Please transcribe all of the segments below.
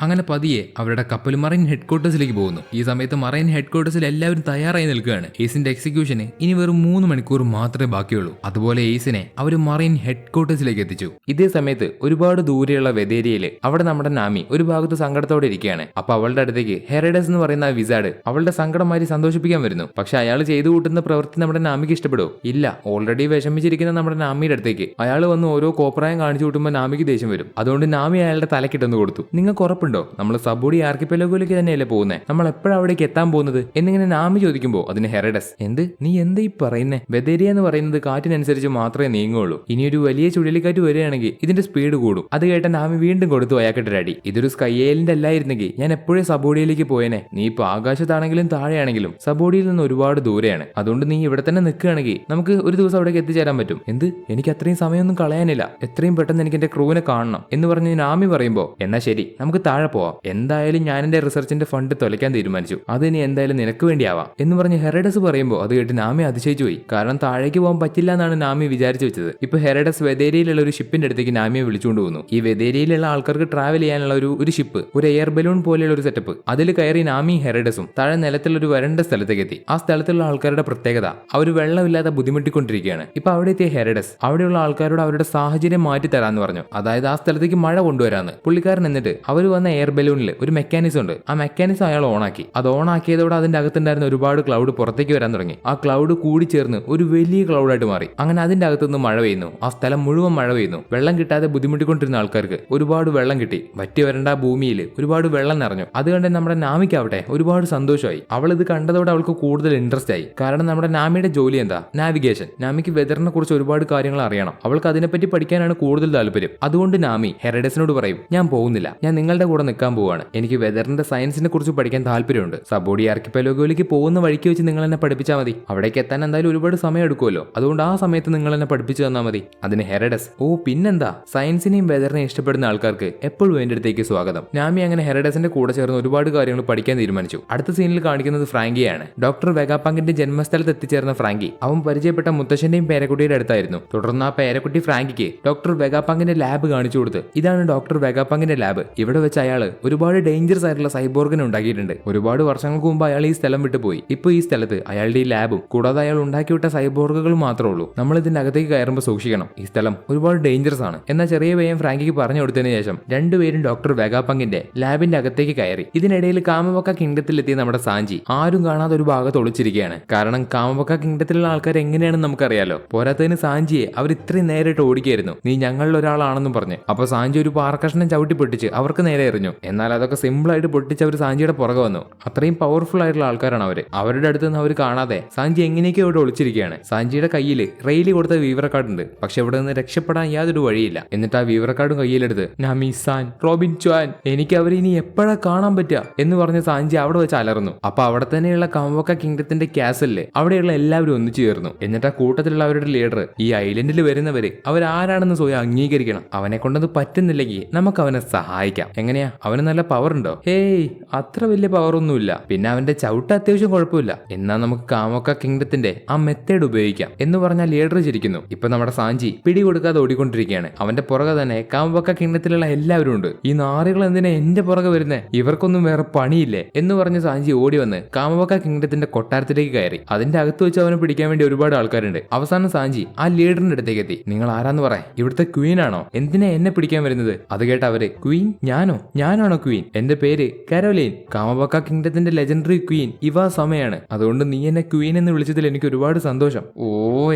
അങ്ങനെ പതിയെ അവരുടെ കപ്പൽ മറൈൻ ഹെഡ്ക്വാർട്ടേഴ്സിലേക്ക് പോകുന്നു. ഈ സമയത്ത് മറൈൻ ഹെഡ്ക്വാർട്ടേഴ്സിൽ എല്ലാവരും തയ്യാറായി നിൽക്കുകയാണ്. എയ്സിന്റെ എക്സിക്യൂഷന് ഇനി വെറും 3 മണിക്കൂർ മാത്രമേ ബാക്കിയുള്ളൂ. അതുപോലെ എയ്സിനെ അവർ മറൈൻ ഹെഡ്ക്വാർട്ടേഴ്സിലേക്ക് എത്തിച്ചു. ഇതേ സമയത്ത് ഒരുപാട് ദൂരെയുള്ള വെതേരിയയില് അവിടെ നമ്മുടെ നാമി ഒരു ഭാഗത്ത് സങ്കടത്തോടെ ഇരിക്കുകയാണ്. അപ്പൊ അവളുടെ അടുത്തേക്ക് ഹെറഡസ് എന്ന് പറയുന്ന വിസാഡ് അവളുടെ സങ്കടം മാറ്റി സന്തോഷിപ്പിക്കാൻ വരുന്നു. പക്ഷെ അയാൾ ചെയ്തു കൂട്ടുന്ന പ്രവൃത്തി നമ്മുടെ നാമിക്ക് ഇഷ്ടപ്പെടുമോ? ഇല്ല. ഓൾറെഡി വിഷമിച്ചിരിക്കുന്ന നമ്മുടെ നാമിയുടെ അടുത്തേക്ക് അയാൾ വന്ന് ഓരോ കോപ്രായം കാണിച്ചു കൂട്ടുമ്പോൾ നാമിക്ക് ദേഷ്യം വരും. അതുകൊണ്ട് നാമി അയാളുടെ തലക്കിട്ടൊന്ന് കൊടുത്തു. നിങ്ങൾക്ക് ഉറപ്പുണ്ടോ നമ്മൾ സബോഡി ആർക്കിപ്പെലോഗിലേക്ക് തന്നെയല്ലേ പോകുന്നത്? നമ്മൾ എപ്പോഴും അവിടേക്ക് എത്താൻ പോകുന്നത് എന്നിങ്ങനെ നാമി ചോദിക്കുമ്പോൾ അതിന് ഹെറഡസ് നീ എന്താ ഈ പറയുന്നേ? വെതേരിയ എന്ന് പറയുന്നത് കാറ്റിനനുസരിച്ച് മാത്രമേ നീങ്ങുള്ളൂ. ഇനിയൊരു വലിയ ചുഴലിക്കാറ്റ് വരികയാണെങ്കിൽ ഇതിന്റെ സ്പീഡ് കൂടും. അത് കേട്ട നാമി വീണ്ടും കൊടുത്തു അയാൾക്കിട്ടൊരടി. ഇതൊരു സ്കൈ ഐലൻഡ് അല്ലായിരുന്നെങ്കിൽ ഞാൻ എപ്പോഴും സബോഡിയയിലേക്ക് പോയേനെ. നീ ഇപ്പൊ ആകാശത്താണെങ്കിലും താഴെയാണെങ്കിലും സബോഡിയിൽ നിന്ന് ഒരുപാട് ദൂരെയാണ്. അതുകൊണ്ട് നീ ഇവിടെ തന്നെ നിൽക്കുകയാണെങ്കിൽ നമുക്ക് ഒരു ദിവസം അവിടേക്ക് എത്തിച്ചേരാൻ പറ്റും. എനിക്ക് അത്രയും സമയമൊന്നും കളയാനില്ല. എത്രയും പെട്ടെന്ന് എനിക്ക് എന്റെ ക്രൂവിനെ കാണണം എന്ന് പറഞ്ഞ് നാമി പറയുമ്പോ എന്നാ ശരി നമുക്ക് താഴെ പോവാം. എന്തായാലും ഞാൻ എന്റെ റിസർച്ചിന്റെ ഫണ്ട് തൊലയ്ക്കാൻ തീരുമാനിച്ചു. അത് ഇനി എന്തായാലും നിനക്ക് വേണ്ടിയാവാം എന്ന് പറഞ്ഞ് ഹെറഡസ് പറയുമ്പോൾ അത് കേട്ട് നാമി അതിശയിച്ചു പോയി. കാരണം താഴേക്ക് പോകാൻ പറ്റില്ല എന്നാണ് നാമി വിചാരിച്ചു വെച്ചത്. ഇപ്പൊ ഹെറഡസ് വെതേരിയിലുള്ള ഒരു ഷിപ്പിന്റെ അടുത്തേക്ക് നാമിയെ വിളിച്ചുകൊണ്ട് പോകുന്നു. ഈ വെതേരിയിലുള്ള ആൾക്കാർക്ക് ട്രാവൽ ചെയ്യാനുള്ള ഒരു ഷിപ്പ്, ഒരു എയർ ബലൂൺ പോലെയുള്ള ഒരു സെറ്റപ്പ്. അതിൽ കയറി നാമി ഹെറഡസും താഴെ നിലത്തുള്ള ഒരു വരണ്ട സ്ഥലത്തേക്ക് എത്തി. ആ സ്ഥലത്തുള്ള ആൾക്കാരുടെ പ്രത്യേകത അവർ വെള്ളമില്ലാതെ ബുദ്ധിമുട്ടിക്കൊണ്ടിരിക്കുകയാണ്. ഇപ്പൊ അവിടെ എത്തിയ ഹെറഡസ് അവിടെയുള്ള ആൾക്കാരോട് അവരുടെ സാഹചര്യം മാറ്റി തരാന്ന് പറഞ്ഞു. അതായത് ആ സ്ഥലത്തേക്ക് മഴ കൊണ്ടുവരാന്ന്. പുള്ളിക്കാരൻ എന്നിട്ട് അവർ വന്ന എയർ ബലൂണിൽ ഒരു മെക്കാനിസം ഉണ്ട്. ആ മെക്കാനിസം അയാൾ ഓണാക്കി. അത് ഓണാക്കിയതോടെ അതിന്റെ അകത്തുണ്ടായിരുന്ന ഒരുപാട് ക്ലൗഡ് പുറത്തേക്ക് വരാൻ തുടങ്ങി. ആ ക്ലൗഡ് കൂടി ചേർന്ന് ഒരു വലിയ ക്ലൗഡായിട്ട് മാറി. അങ്ങനെ അതിന്റെ അകത്തുനിന്ന് മഴ പെയ്യുന്നു. ആ സ്ഥലം മുഴുവൻ മഴ പെയ്യുന്നു. വെള്ളം കിട്ടാതെ ബുദ്ധിമുട്ടിക്കൊണ്ടിരുന്ന ആൾക്കാർക്ക് ഒരുപാട് വെള്ളം കിട്ടി. വറ്റി വരണ്ട ഭൂമിയിൽ ഒരുപാട് വെള്ളം നിറഞ്ഞു. അതുകൊണ്ട് നമ്മുടെ നാമിക്കാവട്ടെ ഒരുപാട് സന്തോഷമായി. അവൾ ഇത് കണ്ടതോടെ അവൾക്ക് കൂടുതൽ ഇൻട്രസ്റ്റ് ആയി. കാരണം നമ്മുടെ നാമിയുടെ ജോലി എന്താ? നാവിഗേഷൻ. നാമിക്ക് വെതറിനെ കുറിച്ച് ഒരുപാട് കാര്യങ്ങൾ അറിയണം. അവൾക്ക് അതിനെപ്പറ്റി പഠിക്കാനാണ് കൂടുതൽ താല്പര്യം. അതുകൊണ്ട് നാമി ഹെറഡസിനോട് പറയും, ഞാൻ പോകുന്നില്ല, ഞാൻ നിങ്ങളുടെ കൂടെ നിൽക്കാൻ പോവാണ്. എനിക്ക് വെതറിന്റെ സയൻസിനെ കുറിച്ച് പഠിക്കാൻ താല്പര്യമുണ്ട്. സബോഡി ആർക്കിപ്പെലോഗിലേക്ക് പോകുന്ന വഴിക്ക് വെച്ച് നിങ്ങൾ എന്നെ പഠിപ്പിച്ചാൽ മതി. അവിടേക്ക് എത്താൻ എന്തായാലും ഒരുപാട് സമയം എടുക്കുമല്ലോ. അതുകൊണ്ട് ആ സമയത്ത് നിങ്ങൾ എന്നെ പഠിപ്പിച്ചു തന്നാൽ മതി. അതിന് ഹെറഡസ് പിന്നെന്താ, സയൻസിനെയും വെതറിനെയും ഇഷ്ടപ്പെടുന്ന ആൾക്കാർക്ക് എപ്പോഴും എന്റെ അടുത്തേക്ക് സ്വാഗതം. നാമി അങ്ങനെ ഹെറഡസിന്റെ കൂടെ ചേർന്ന് ഒരുപാട് കാര്യങ്ങൾ പഠിക്കാൻ തീരുമാനിച്ചു. അടുത്ത സീനിൽ കാണിക്കുന്നത് ഫ്രാങ്കിയാണ്. ഡോക്ടർ വെഗാപാങ്കിന്റെ ജന്മസ്ഥലത്ത് എത്തിച്ചേർന്ന ഫ്രാങ്കി അവൻ പരിചയപ്പെട്ട മുത്തശ്ശന്റെയും പേരക്കുട്ടിയുടെ അടുത്തായിരുന്നു. തുടർന്ന് ആ പേരക്കുട്ടി ഫ്രാങ്കിക്ക് ഡോക്ടർ വെഗാപാങ്കിന്റെ ലാബ് കാണിച്ചു കൊടുത്ത് ഇതാണ് ഡോക്ടർ വെഗാപാങ്കിന്റെ ലാബ്. ഇവിടെ വെച്ച് അയാൾ ഒരുപാട് ഡേഞ്ചറസ് ആയിട്ടുള്ള സൈബോർഗിനെ ഉണ്ടാക്കിയിട്ടുണ്ട്. ഒരുപാട് വർഷങ്ങൾക്ക് മുമ്പ് അയാൾ ഈ സ്ഥലം വിട്ടു പോയി. ഇപ്പൊ ഈ സ്ഥലത്ത് അയാളുടെ ഈ ലാബും കൂടാതെ അയാൾ ഉണ്ടാക്കിവിട്ട സൈബോർഗുകൾ മാത്രമേ ഉള്ളൂ. നമ്മൾ ഇതിന്റെ അകത്തേക്ക് കയറുമ്പോൾ സൂക്ഷിക്കണം. ഈ സ്ഥലം ഒരുപാട് ഡേഞ്ചറസ് ആണ്. എന്നാൽ ചെറിയ പയ്യൻ ഫ്രാങ്കിക്ക് പറഞ്ഞു കൊടുത്തതിന് ശേഷം രണ്ടുപേരും ഡോക്ടർ വെഗാപങ്കിന്റെ ലാബിന്റെ അകത്തേക്ക് കയറി. ഇതിനിടയിൽ കാമബക്ക കിങ്ഡത്തിൽ എത്തിയ നമ്മുടെ സാഞ്ചി ആരും കാണാതെ ഒരു ഭാഗത്ത് ഒളിച്ചിരിക്കുകയാണ്. കാരണം കാമബക്ക കിങ്ഡത്തിലുള്ള ആൾക്കാർ എങ്ങനെയാണെന്ന് നമുക്കറിയാലോ. പോരാത്തതിന് സാഞ്ചിയെ അവർ ഇത്രയും നേരിട്ട് ഓടിക്കായിരുന്നു. നീ ഞങ്ങളിൽ ഒരാളാണെന്നും പറഞ്ഞ്. അപ്പൊ സാഞ്ചി ഒരു പാറക്കഷ്ണം ചവിട്ടി പൊട്ടിച്ച് അവർക്ക് നേരെ എറിഞ്ഞു. എന്നാൽ അതൊക്കെ സിമ്പിൾ ആയിട്ട് പൊട്ടിച്ച് അവർ സാഞ്ചിയുടെ പുറകെ വന്നു. അത്രയും പവർഫുൾ ആയിട്ടുള്ള ആൾക്കാരാണ് അവര്. അവരുടെ അടുത്ത് നിന്ന് അവർ കാണാതെ സാഞ്ചി എങ്ങനെയൊക്കെ ഇവിടെ ഒളിച്ചിരിക്കുകയാണ്. സാഞ്ചിയുടെ കയ്യിൽ റെയിലി കൊടുത്ത വീവർ കാർഡ് ഉണ്ട്. പക്ഷെ ഇവിടെ നിന്ന് രക്ഷപ്പെടാൻ യാതൊരു വഴിയില്ല. എന്നിട്ട് ആ വീവർ കാർഡും കയ്യിലെടുത്ത് നാമി സാൻ, റോബിൻ ചാൻ, എനിക്ക് അവരെ ഇനി എപ്പോഴാ കാണാൻ പറ്റുക എന്ന് പറഞ്ഞ് സാഞ്ചി അവിടെ വെച്ച് അലർന്നു. അപ്പൊ അവിടെ തന്നെയുള്ള കാമബക്ക കിങ്ഡത്തിന്റെ കാസലില് അവിടെയുള്ള എല്ലാവരും ഒന്നിച്ചു ചേർന്നു. എന്നിട്ട് ആ കൂട്ടത്തിലുള്ള അവരുടെ ലീഡർ ഈ ഐലൻഡിൽ വരുന്നവര് അവരാരാണെന്ന് സ്വയം അംഗീകരിക്കണം. അവനെ കൊണ്ടത് പറ്റുന്നില്ലെങ്കിൽ നമുക്ക് അവനെ സഹായിക്കാം. എങ്ങനെയാ? അവന് നല്ല പവർ ഉണ്ടോ? ഹേയ്, അത്ര വലിയ പവർ ഒന്നുമില്ല. പിന്നെ അവന്റെ ചവിട്ട് അത്യാവശ്യം കുഴപ്പമില്ല. എന്നാ നമുക്ക് കാമബക്ക കിങ്ഡത്തിന്റെ ആ മെത്തേഡ് ഉപയോഗിക്കാം എന്ന് പറഞ്ഞാൽ ലീഡർ ചിരിക്കുന്നു. ഇപ്പൊ നമ്മുടെ സാഞ്ചി പിടി കൊടുക്കാതെ ഓടിക്കൊണ്ടിരിക്കുകയാണ്. അവന്റെ പുറകെ തന്നെ കാമബക്ക കിങ്ഡത്തിലുള്ള എല്ലാവരും ഉണ്ട്. ഈ നാറികൾ എന്തിനാ എന്റെ പുറകെ വരുന്നേ? ഇവർക്കൊന്നും വേറെ പണിയില്ലേ എന്ന് പറഞ്ഞ് സാഞ്ചി ഓടി വന്ന് കാമബക്ക കിങ്ഡത്തിന്റെ കൊട്ടാരത്തിലേക്ക് കയറി. അതിന്റെ അകത്ത് വെച്ച് അവനെ പിടിക്കാൻ വേണ്ടി ഒരുപാട് ആൾക്കാരുണ്ട്. അവസാനം സാഞ്ചി ആ ലീഡറിന്റെ അടുത്തേക്ക് എത്തി. നിങ്ങൾ ആരാന്ന് പറയാ? ഇവിടുത്തെ ക്വീൻ ആണോ? എന്തിനാ എന്നെ പിടിക്കാൻ വരുന്നത്? അത് കേട്ട അവര്, ക്വീൻ? ഞാനാണോ ക്വീൻ? എന്റെ പേര് കരോലൈൻ, കാമബക്ക കിങ്ഡത്തിന്റെ ലെജൻഡറി ക്വീൻ ഇവ സമയാണ്. അതുകൊണ്ട് നീ എന്നെ ക്വീൻ എന്ന് വിളിച്ചതിൽ എനിക്ക് ഒരുപാട് സന്തോഷം.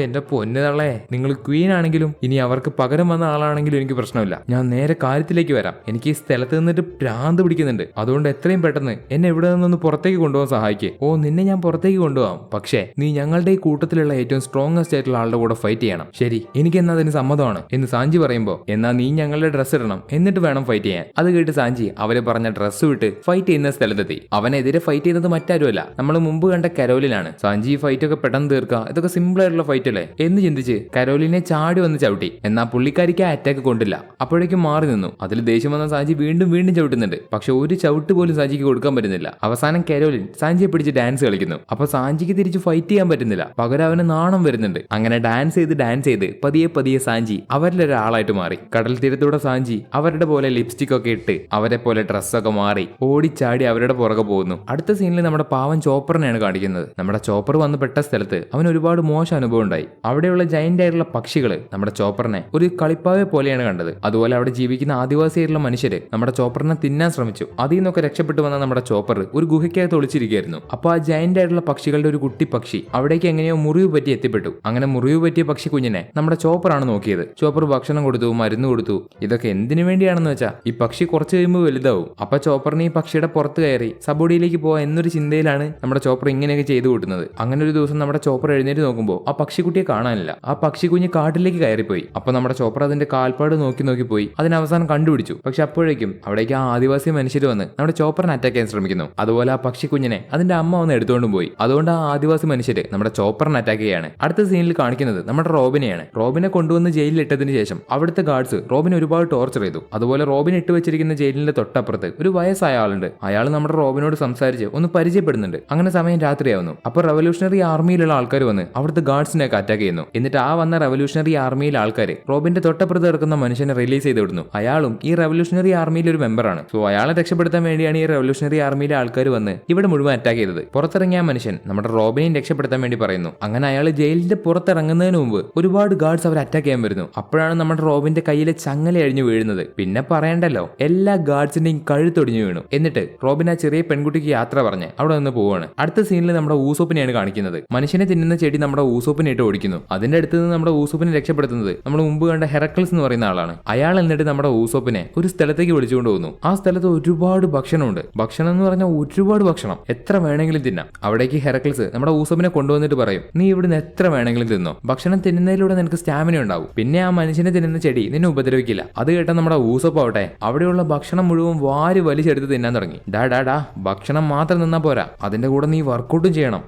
എന്റെ പൊന്നു തള്ളേ, നിങ്ങൾ ക്വീൻ ആണെങ്കിലും ഇനി അവർക്ക് പകരം വന്ന ആളാണെങ്കിലും എനിക്ക് പ്രശ്നമില്ല. ഞാൻ നേരെ കാര്യത്തിലേക്ക് വരാം. എനിക്ക് ഈ സ്ഥലത്ത് നിന്നിട്ട് ഭ്രാന്ത് പിടിക്കുന്നുണ്ട്. അതുകൊണ്ട് എത്രയും പെട്ടെന്ന് എന്നെ ഇവിടെ നിന്നൊന്ന് പുറത്തേക്ക് കൊണ്ടുപോകാൻ സഹായിക്കേ. നിന്നെ ഞാൻ പുറത്തേക്ക് കൊണ്ടുപോകാം. പക്ഷേ നീ ഞങ്ങളുടെ ഈ കൂട്ടത്തിലുള്ള ഏറ്റവും സ്ട്രോങ്ങസ്റ്റ് ആയിട്ടുള്ള ആളുടെ കൂടെ ഫൈറ്റ് ചെയ്യണം. ശരി, എനിക്ക് എന്നാ അതിന് സമ്മതമാണ് എന്ന് സാഞ്ചി പറയുമ്പോ, എന്നാ നീ ഞങ്ങളുടെ ഡ്രസ്സ് ഇടണം, എന്നിട്ട് വേണം ഫൈറ്റ് ചെയ്യാൻ. അത് കേട്ട് സാഞ്ചി അവരെ പറഞ്ഞ ഡ്രസ്സ് വിട്ട് ഫൈറ്റ് ചെയ്യുന്ന സ്ഥലത്തെത്തി. അവനെതിരെ ഫൈറ്റ് ചെയ്യുന്നത് മറ്റാരുമല്ല, നമ്മൾ മുമ്പ് കണ്ട കരോലിനാണ്. സാഞ്ചി ഈ ഫൈറ്റ് ഒക്കെ പെട്ടെന്ന് തീർക്കുക, ഇതൊക്കെ സിമ്പിൾ ആയിട്ടുള്ള ഫൈറ്റ് അല്ലേ എന്ന് ചിന്തിച്ച് കരോലിനെ ചാടി വന്ന് ചവിട്ടി. എന്നാൽ പുള്ളിക്കാരിക്ക് ആ അറ്റാക്ക് കൊണ്ടില്ല. അപ്പോഴേക്കും മാറി നിന്നു. അതിൽ ദേഷ്യം വന്ന സാഞ്ചി വീണ്ടും ചവിട്ടുന്നുണ്ട്. പക്ഷെ ഒരു ചവിട്ട് പോലും സാഞ്ചിക്ക് കൊടുക്കാൻ പറ്റുന്നില്ല. അവസാനം കരോലിൻ സാഞ്ചിയെ പിടിച്ച് ഡാൻസ് കളിക്കുന്നു. അപ്പൊ സാഞ്ചിക്ക് തിരിച്ച് ഫൈറ്റ് ചെയ്യാൻ പറ്റുന്നില്ല. പകരം അവന് നാണം വരുന്നുണ്ട്. അങ്ങനെ ഡാൻസ് ചെയ്ത് പതിയെ സാഞ്ചി അവരിലൊരാളായിട്ട് മാറി. കടൽ തീരത്തൂടെ സാഞ്ചി അവരുടെ പോലെ ലിപ്സ്റ്റിക് ഒക്കെ ഇട്ട് അവരെ പോലെ ഡ്രസ്സൊക്കെ മാറി ഓടിച്ചാടി അവരുടെ പുറകെ പോകുന്നു. അടുത്ത സീനിൽ നമ്മുടെ പാവൻ ചോപ്പറിനെയാണ് കാണിക്കുന്നത്. നമ്മുടെ ചോപ്പർ വന്ന് പെട്ട സ്ഥലത്ത് അവന് ഒരുപാട് മോശം അനുഭവം ഉണ്ടായി. അവിടെയുള്ള ജയന്റ് ആയിട്ടുള്ള പക്ഷികള് നമ്മുടെ ചോപ്പറിനെ ഒരു കളിപ്പാവെ പോലെയാണ് കണ്ടത്. അതുപോലെ അവിടെ ജീവിക്കുന്ന ആദിവാസിയായിട്ടുള്ള മനുഷ്യര് നമ്മുടെ ചോപ്പറിനെ തിന്നാൻ ശ്രമിച്ചു. അതിൽ നിന്നൊക്കെ രക്ഷപ്പെട്ടു വന്ന നമ്മുടെ ചോപ്പർ ഒരു ഗുഹയ്ക്കകത്ത് ഒളിച്ചിരിക്കുകയായിരുന്നു. അപ്പൊ ആ ജയന്റ് ആയിട്ടുള്ള പക്ഷികളുടെ ഒരു കുട്ടി പക്ഷി അവിടേക്ക് എങ്ങനെയോ മുറിവ് പറ്റി എത്തിപ്പെട്ടു. അങ്ങനെ മുറിവ് പറ്റിയ പക്ഷി കുഞ്ഞിനെ നമ്മുടെ ചോപ്പറാണ് നോക്കിയത്. ചോപ്പർ ഭക്ഷണം കൊടുത്തു, മരുന്ന് കൊടുത്തു. ഇതൊക്കെ എന്തിനു വേണ്ടിയാണെന്ന് വെച്ചാൽ ഈ പക്ഷി കുറച്ച് കഴിയുമ്പോൾ വലുതാവും. അപ്പൊ ചോപ്പറിന് ഈ പക്ഷിയുടെ പുറത്ത് കയറി സബോഡിയിലേക്ക് പോവാ എന്നൊരു ചിന്തയിലാണ് നമ്മുടെ ചോപ്പർ ഇങ്ങനെയൊക്കെ ചെയ്തു കൂട്ടുന്നത്. അങ്ങനെ ഒരു ദിവസം നമ്മുടെ ചോപ്പർ എഴുന്നേറ്റ് നോക്കുമ്പോൾ ആ പക്ഷിക്കുട്ടിയെ കാണാനില്ല. ആ പക്ഷി കുഞ്ഞ് കാട്ടിലേക്ക് കയറിപ്പോയി. അപ്പൊ നമ്മുടെ ചോപ്പർ അതിന്റെ കാൽപ്പാട് നോക്കി പോയി അതിനവസാനം കണ്ടുപിടിച്ചു. പക്ഷെ അപ്പോഴേക്കും അവിടേക്ക് ആ ആദിവാസി മനുഷ്യർ വന്ന് നമ്മുടെ ചോപ്പറിനെ അറ്റാക്ക് ചെയ്യാൻ ശ്രമിക്കുന്നു. അതുപോലെ ആ പക്ഷി കുഞ്ഞിനെ അതിന്റെ അമ്മ വന്ന് എടുത്തുകൊണ്ടും പോയി. അതുകൊണ്ട് ആ ആദിവാസി മനുഷ്യര് നമ്മുടെ ചോപ്പറിനെ അറ്റാക്ക് ചെയ്യാണ്. അടുത്ത സീനിൽ കാണിക്കുന്നത് നമ്മുടെ റോബിനെയാണ്. റോബിനെ കൊണ്ടുവന്ന് ജയിലിൽ ഇട്ടതിന് ശേഷം അവിടുത്തെ ഗാർഡ്സ് റോബിനെ ഒരുപാട് ടോർച്ചർ ചെയ്തു. അതുപോലെ റോബിൻ ഇട്ട് വെച്ചിരിക്കുന്ന ജയിലിന്റെ തൊട്ടപ്പുറത്ത് ഒരു വയസ്സായ ആളുണ്ട്. അയാൾ നമ്മുടെ റോബിനോട് സംസാരിച്ച് ഒന്ന് പരിചയപ്പെടുന്നുണ്ട്. അങ്ങനെ സമയം രാത്രിയാവുന്നു. അപ്പൊ റവല്യൂഷണറി ആർമിയിലുള്ള ആൾക്കാർ വന്ന് അവിടുത്തെ ഗാർഡ്സിനെയൊക്കെ അറ്റാക്ക് ചെയ്യുന്നു. എന്നിട്ട് ആ വന്ന റവല്യൂഷണറി ആർമിയിലെ ആൾക്കാർ റോബിന്റെ തൊട്ടപ്പുറത്ത് കിടക്കുന്ന മനുഷ്യനെ റിലീസ് ചെയ്ത് വിടുന്നു. അയാളും ഈ റവല്യൂഷണറി ആർമിയിലെ ഒരു മെമ്പറാണ്. സോ അയാളെ രക്ഷപ്പെടുത്താൻ വേണ്ടിയാണ് ഈ റവല്യൂഷണറി ആർമിയിലെ ആൾക്കാർ വന്ന് ഇവിടെ മുഴുവൻ അറ്റാക്ക് ചെയ്തത്. പുറത്തിറങ്ങിയ മനുഷ്യൻ നമ്മുടെ റോബിനെ രക്ഷപ്പെടുത്താൻ വേണ്ടി പറയുന്നു. അങ്ങനെ അയാൾ ജയിലിന്റെ പുറത്തിറങ്ങുന്നതിന് മുമ്പ് ഒരുപാട് ഗാർഡ്സ് അവർ അറ്റാക്ക് ചെയ്യാൻ വരുന്നു. അപ്പോഴാണ് നമ്മുടെ റോബിന്റെ കയ്യിലെ ചങ്ങല അഴിഞ്ഞു വീഴുന്നത്. പിന്നെ പറയണ്ടല്ലോ, എല്ലാ ഗാർഡ്സിന്റെയും കഴുത്തൊടിഞ്ഞു വീണു. എന്നിട്ട് റോബിൻ ആ ചെറിയ പെൺകുട്ടിക്ക് യാത്ര പറഞ്ഞ് അവിടെ നിന്ന് പോവാണ്. അടുത്ത സീനിൽ നമ്മുടെ ഊസോപ്പിനെയാണ് കാണിക്കുന്നത്. മനുഷ്യനെ തിന്നുന്ന ചെടി നമ്മുടെ ഊസോപ്പിനെ ഇട്ട് ഓടിക്കുന്നു. അതിന്റെ അടുത്ത് നിന്ന് നമ്മുടെ ഊസോപ്പിനെ രക്ഷപ്പെടുത്തുന്നത് നമ്മൾ മുമ്പ് കണ്ട ഹെറക്കിൾസ് എന്ന് പറയുന്ന ആളാണ്. അയാൾ എന്നിട്ട് നമ്മുടെ ഊസോപ്പിനെ ഒരു സ്ഥലത്തേക്ക് വിളിച്ചുകൊണ്ട് പോകുന്നു. ആ സ്ഥലത്ത് ഒരുപാട് ഭക്ഷണമുണ്ട്. ഭക്ഷണം എന്ന് പറഞ്ഞാൽ ഒരുപാട് ഭക്ഷണം, എത്ര വേണമെങ്കിലും തിന്നാം. അവിടേക്ക് ഹെറക്കിൾസ് നമ്മുടെ ഊസോപ്പിനെ കൊണ്ടുവന്നിട്ട് പറയും, നീ ഇവിടുന്ന് എത്ര വേണമെങ്കിലും തിന്നോ, ഭക്ഷണം തിന്നുന്നതിലൂടെ നിനക്ക് സ്റ്റാമിന ഉണ്ടാവും, പിന്നെ ആ മനുഷ്യനെ തിന്നുന്ന ചെടി നിന്നെ ഉപദ്രവിക്കില്ല. അത് കേട്ട നമ്മുടെ ഊസോപ്പ് ആവട്ടെ അവിടെയുള്ള ഭക്ഷണം മുഴുവൻ വാരി വലിച്ചെടുത്ത് തിന്നാൻ തുടങ്ങി. ഡാ ഭക്ഷണം മാത്രം നിന്നാ പോരാ, അതിന്റെ കൂടെ നീ വർക്കൗട്ടും ചെയ്യണം.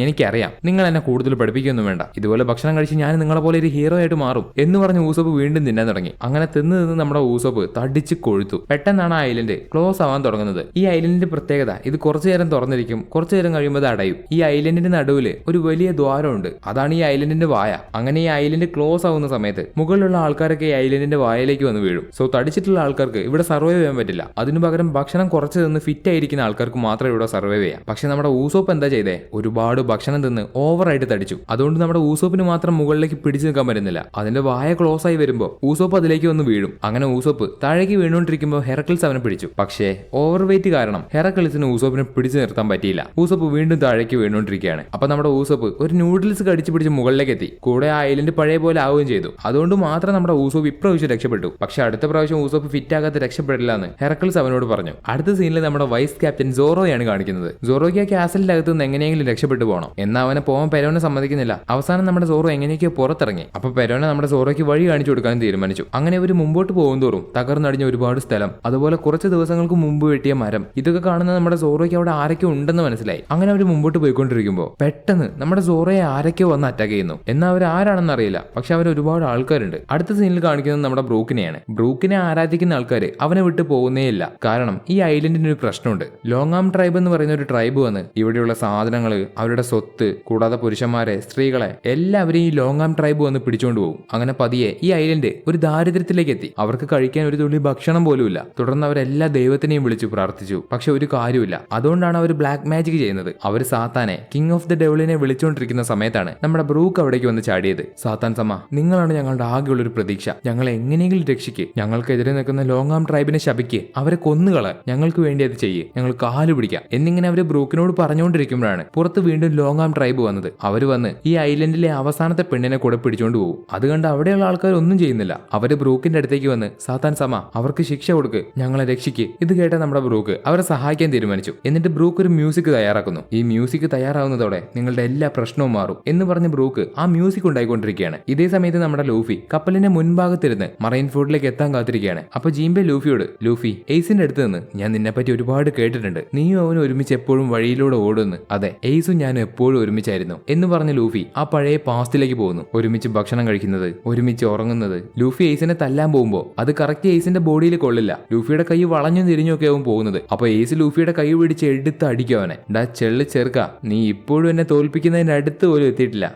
എനിക്കറിയാം, നിങ്ങൾ എന്നെ കൂടുതൽ പഠിപ്പിക്കൊന്നും വേണ്ട, ഇതുപോലെ ഭക്ഷണം കഴിച്ച് ഞാൻ നിങ്ങളെ പോലെ ഒരു ഹീറോ ആയിട്ട് മാറും എന്ന് പറഞ്ഞ് ഊസോപ്പ് വീണ്ടും തിന്നാൻ തുടങ്ങി. അങ്ങനെ തിന്ന് നമ്മുടെ ഊസോപ്പ് തടിച്ച് കൊഴുത്തു. പെട്ടെന്നാണ് ആ ഐലൻഡ് ക്ലോസ് ആവാൻ തുടങ്ങുന്നത്. ഈ ഐലൻഡിന്റെ പ്രത്യേകത, ഇത് കുറച്ചു നേരം തുറന്നിരിക്കും, കുറച്ചു നേരം കഴിയുമ്പോൾ അത് അടയും. ഈ ഐലൻഡിന്റെ നടുവിൽ ഒരു വലിയ ദ്വാരമുണ്ട്, അതാണ് ഈ ഐലൻഡിന്റെ വായ. അങ്ങനെ ഈ ഐലൻഡ് ക്ലോസ് ആവുന്ന സമയത്ത് മുകളിലുള്ള ആൾക്കാരൊക്കെ ഈ ഐലൻഡിന്റെ വായയിലേക്ക് വന്ന് വീഴും. സോ തടിച്ചിട്ടുള്ള ആൾക്കാർക്ക് ഇവിടെ സർവൈവ് ചെയ്യാൻ പറ്റില്ല. അതിനു പകരം ഭക്ഷണം കുറച്ച് തിന്ന് ഫിറ്റ് ആയിരിക്കുന്ന ആൾക്കാർക്ക് മാത്രമേ ഇവിടെ സർവൈവ് ചെയ്യാം. പക്ഷെ നമ്മുടെ ഊസോപ്പ് എന്താ ചെയ്തേ, ഒരുപാട് ഭക്ഷണം തിന്ന് ഓവറായിട്ട് തടിച്ചു. അതുകൊണ്ട് നമ്മുടെ ഊസോപ്പിന് മാത്രം മുകളിലേക്ക് പിടിച്ചു നിൽക്കാൻ പറ്റുന്നില്ല. അതിന്റെ വായ ക്ലോസ് ആയി വരുമ്പോൾ ഊസോപ്പ് അതിലേക്ക് വന്ന് വീഴും. അങ്ങനെ ഊസോപ്പ് താഴേക്ക് വീണുകൊണ്ടിരിക്കുമ്പോൾ ഹെറക്കിൾസ് അവനെ പിടിച്ചു. പക്ഷേ ഓവർ വെയിറ്റ് കാരണം ഹെറക്കിൾസിന് ഊസോപ്പിനെ പിടിച്ചു നിർത്താൻ പറ്റിയില്ല. ഊസോപ്പ് വീണ്ടും താഴേക്ക് വീണുകൊണ്ടിരിക്കുകയാണ്. അപ്പൊ നമ്മുടെ ഊസോപ്പ് ഒരു നൂഡിൽസ് കടിച്ചു പിടിച്ച് മുകളിലേക്ക് എത്തി. കൂടെ ആ ഐലൻഡ് പഴയ പോലെ ആവുകയും ചെയ്തു. അതുകൊണ്ട് മാത്രം നമ്മുടെ ഊസോപ്പ് ഇപ്രാവശ്യം രക്ഷപ്പെട്ടു. പക്ഷെ അടുത്ത പ്രാവശ്യം ഊസോപ്പ് ഫിറ്റ് ആകാതെ രക്ഷപ്പെടില്ല എന്ന് ഹെറക്കിൾസ് അവനോട് പറഞ്ഞു. അടുത്ത സീനിൽ നമ്മുടെ വൈസ് ക്യാപ്റ്റൻ സോറോയാണ് കാണിക്കുന്നത്. സോറോയ്ക്ക് ആ കാസലിന്റെ അകത്ത് നിന്ന് എങ്ങനെയെങ്കിലും രക്ഷപ്പെട്ടു പോകണം. എന്നാൽ അവനെ പോകാൻ പെരോനെ സമ്മതിക്കുന്നില്ല. അവസാനം നമ്മുടെ സോറോ എങ്ങനെയൊക്കെയോ പുറത്തിറങ്ങി. അപ്പൊ പെരോനെ നമ്മുടെ സോറോയ്ക്ക് വഴി കാണിച്ചു കൊടുക്കാൻ തീരുമാനിച്ചു. അങ്ങനെ അവർ മുമ്പോട്ട് പോകും തോറും തകർന്നടിഞ്ഞ ഒരുപാട് സ്ഥലം, അതുപോലെ കുറച്ച് ദിവസങ്ങൾക്ക് മുമ്പ് വെട്ടിയ മരം, ഇതൊക്കെ കാണുന്ന നമ്മുടെ സോറോയ്ക്ക് അവിടെ ആരൊക്കെ ഉണ്ടെന്ന് മനസ്സിലായി. അങ്ങനെ അവർ മുമ്പോട്ട് പോയിക്കൊണ്ടിരിക്കുമ്പോൾ പെട്ടെന്ന് നമ്മുടെ സോറോയെ ആരൊക്കെയോ വന്ന് അറ്റാക്ക് ചെയ്യുന്നു. എന്നാൽ അവർ ആരാണെന്ന് അറിയില്ല. പക്ഷെ അവർ ഒരുപാട് ആൾക്കാരുണ്ട്. അടുത്ത സീനിൽ കാണിക്കുന്നത് നമ്മുടെ ബ്രൂക്കിനെയാണ്. ബ്രൂക്കിനെ ആരാധിക്കുന്ന ആൾക്കാർ അവനെ വിട്ട് പോകുന്നേ ഇല്ല. കാരണം ഈ ഐലൻഡിന് ഒരു പ്രശ്നമുണ്ട്. ലോങ് ആം ട്രൈബ് എന്ന് പറയുന്ന ഒരു ട്രൈബ് വന്ന് ഇവിടെയുള്ള സാധനങ്ങൾ, അവരുടെ സ്വത്ത്, കൂടാതെ പുരുഷന്മാരെ, സ്ത്രീകളെ എല്ലാവരെയും ഈ ലോങ് ആം ട്രൈബ് വന്ന് പിടിച്ചുകൊണ്ട് പോകും. അങ്ങനെ പതിയെ ഈ ഐലൻഡ് ഒരു ദാരിദ്ര്യത്തിലേക്ക് എത്തി. അവർക്ക് കഴിക്കാൻ ഒരു തുള്ളി ഭക്ഷണം പോലും ഇല്ല. തുടർന്ന് അവരെല്ലാ ദൈവത്തിനെയും വിളിച്ചു പ്രാർത്ഥിച്ചു. പക്ഷെ ഒരു കാര്യമില്ല. അതുകൊണ്ടാണ് അവർ ബ്ലാക്ക് മാജിക് ചെയ്യുന്നത്. അവർ സാത്താനെ, കിങ് ഓഫ് ദ ഡെവിളിനെ വിളിച്ചുകൊണ്ടിരിക്കുന്ന സമയത്താണ് നമ്മുടെ ബ്രൂക്ക് അവിടേക്ക് വന്ന് ചാടിയത്. സാത്താൻ സമ, നിങ്ങളാണ് ഞങ്ങളുടെ ആകെയുള്ള ഒരു പ്രതീക്ഷ, ഞങ്ങളെ എങ്ങനെയെങ്കിലും രക്ഷിക്ക്, ഞങ്ങൾക്കെതിരെ നിൽക്കുന്ന ലോങ് ആം ട്രൈബിനെ ശപിക്ക്, അവരെ കൊന്നുകള, ഞങ്ങൾക്ക് വേണ്ടി അത് ചെയ്യ്, ഞങ്ങൾ കാല് പിടിക്കാം എന്നിങ്ങനെ അവര് ബ്രൂക്കിനോട് പറഞ്ഞുകൊണ്ടിരിക്കുമ്പോഴാണ് പുറത്ത് വീണ്ടും ലോങ് ആം ട്രൈബ് വന്നത്. അവര് വന്ന് ഈ ഐലൻഡിലെ അവസാനത്തെ പെണ്ണിനെ കൂടെ പിടിച്ചോണ്ട് പോകും. അത് കണ്ട് അവിടെയുള്ള ആൾക്കാർ ഒന്നും ചെയ്യുന്നില്ല. അവര് ബ്രൂക്കിന്റെ അടുത്തേക്ക് വന്ന്, സാത്താൻ സമ, അവർക്ക് ശിക്ഷ കൊടുക്ക്, ഞങ്ങളെ രക്ഷിക്ക്. ഇത് കേട്ട നമ്മുടെ ബ്രൂക്ക് അവരെ സഹായിക്കാൻ തീരുമാനിച്ചു. എന്നിട്ട് ബ്രൂക്ക് ഒരു മ്യൂസിക് തയ്യാറാക്കുന്നു. ഈ മ്യൂസിക് തയ്യാറാവുന്നതോടെ നിങ്ങളുടെ എല്ലാ പ്രശ്നവും മാറും എന്ന് പറഞ്ഞ് ബ്രൂക്ക് ആ മ്യൂസിക് ഉണ്ടായിക്കൊണ്ടിരിക്കുകയാണ്. ഇതേ സമയത്ത് നമ്മുടെ ലൂഫി കപ്പലിന്റെ മുൻഭാഗത്തിരുന്ന് മറൈൻ ഫോർട്ടിലേക്ക് എത്താൻ കാത്തിരിക്കുകയാണ്. അപ്പൊ ജീംബെ ലൂഫിയോട്, ലൂഫി, എയ്സിന്റെ അടുത്ത് നിന്ന് ഞാൻ നിന്നെപ്പറ്റി ഒരുപാട് കേട്ടിട്ടുണ്ട്, നീയും അവനും ഒരുമിച്ച് എപ്പോഴും വഴിയിലൂടെ ഓടുന്നു. അതെ, എയ്സും ഞാനും എപ്പോഴും ഒരുമിച്ചായിരുന്നു എന്ന് പറഞ്ഞ് ലൂഫി ആ പഴയ പാസ്റ്റിലേക്ക് പോകുന്നു. ഒരുമിച്ച് ഭക്ഷണം കഴിക്കുന്നത്, ഒരുമിച്ച് ഉറങ്ങുന്നത്. ലൂഫി എയ്സിനെ തല്ലാൻ പോകുമ്പോൾ അത് കറക്റ്റ് എയ്സിന്റെ ബോഡിയിൽ കൊള്ളില്ല. ലൂഫിയുടെ കൈ വളഞ്ഞും തിരിഞ്ഞൊക്കെ ആവും പോകുന്നത്. അപ്പൊ എയ്സ് ലൂഫിയുടെ കൈ പിടിച്ച് എടുത്ത് അടിക്കവനെ. ഡാ ചെള്ളി ചെറുക്ക, നീ ഇപ്പോഴും എന്നെ തോൽപ്പിക്കുന്നതിന്റെ അടുത്ത് പോലും എത്തിയിട്ടില്ല.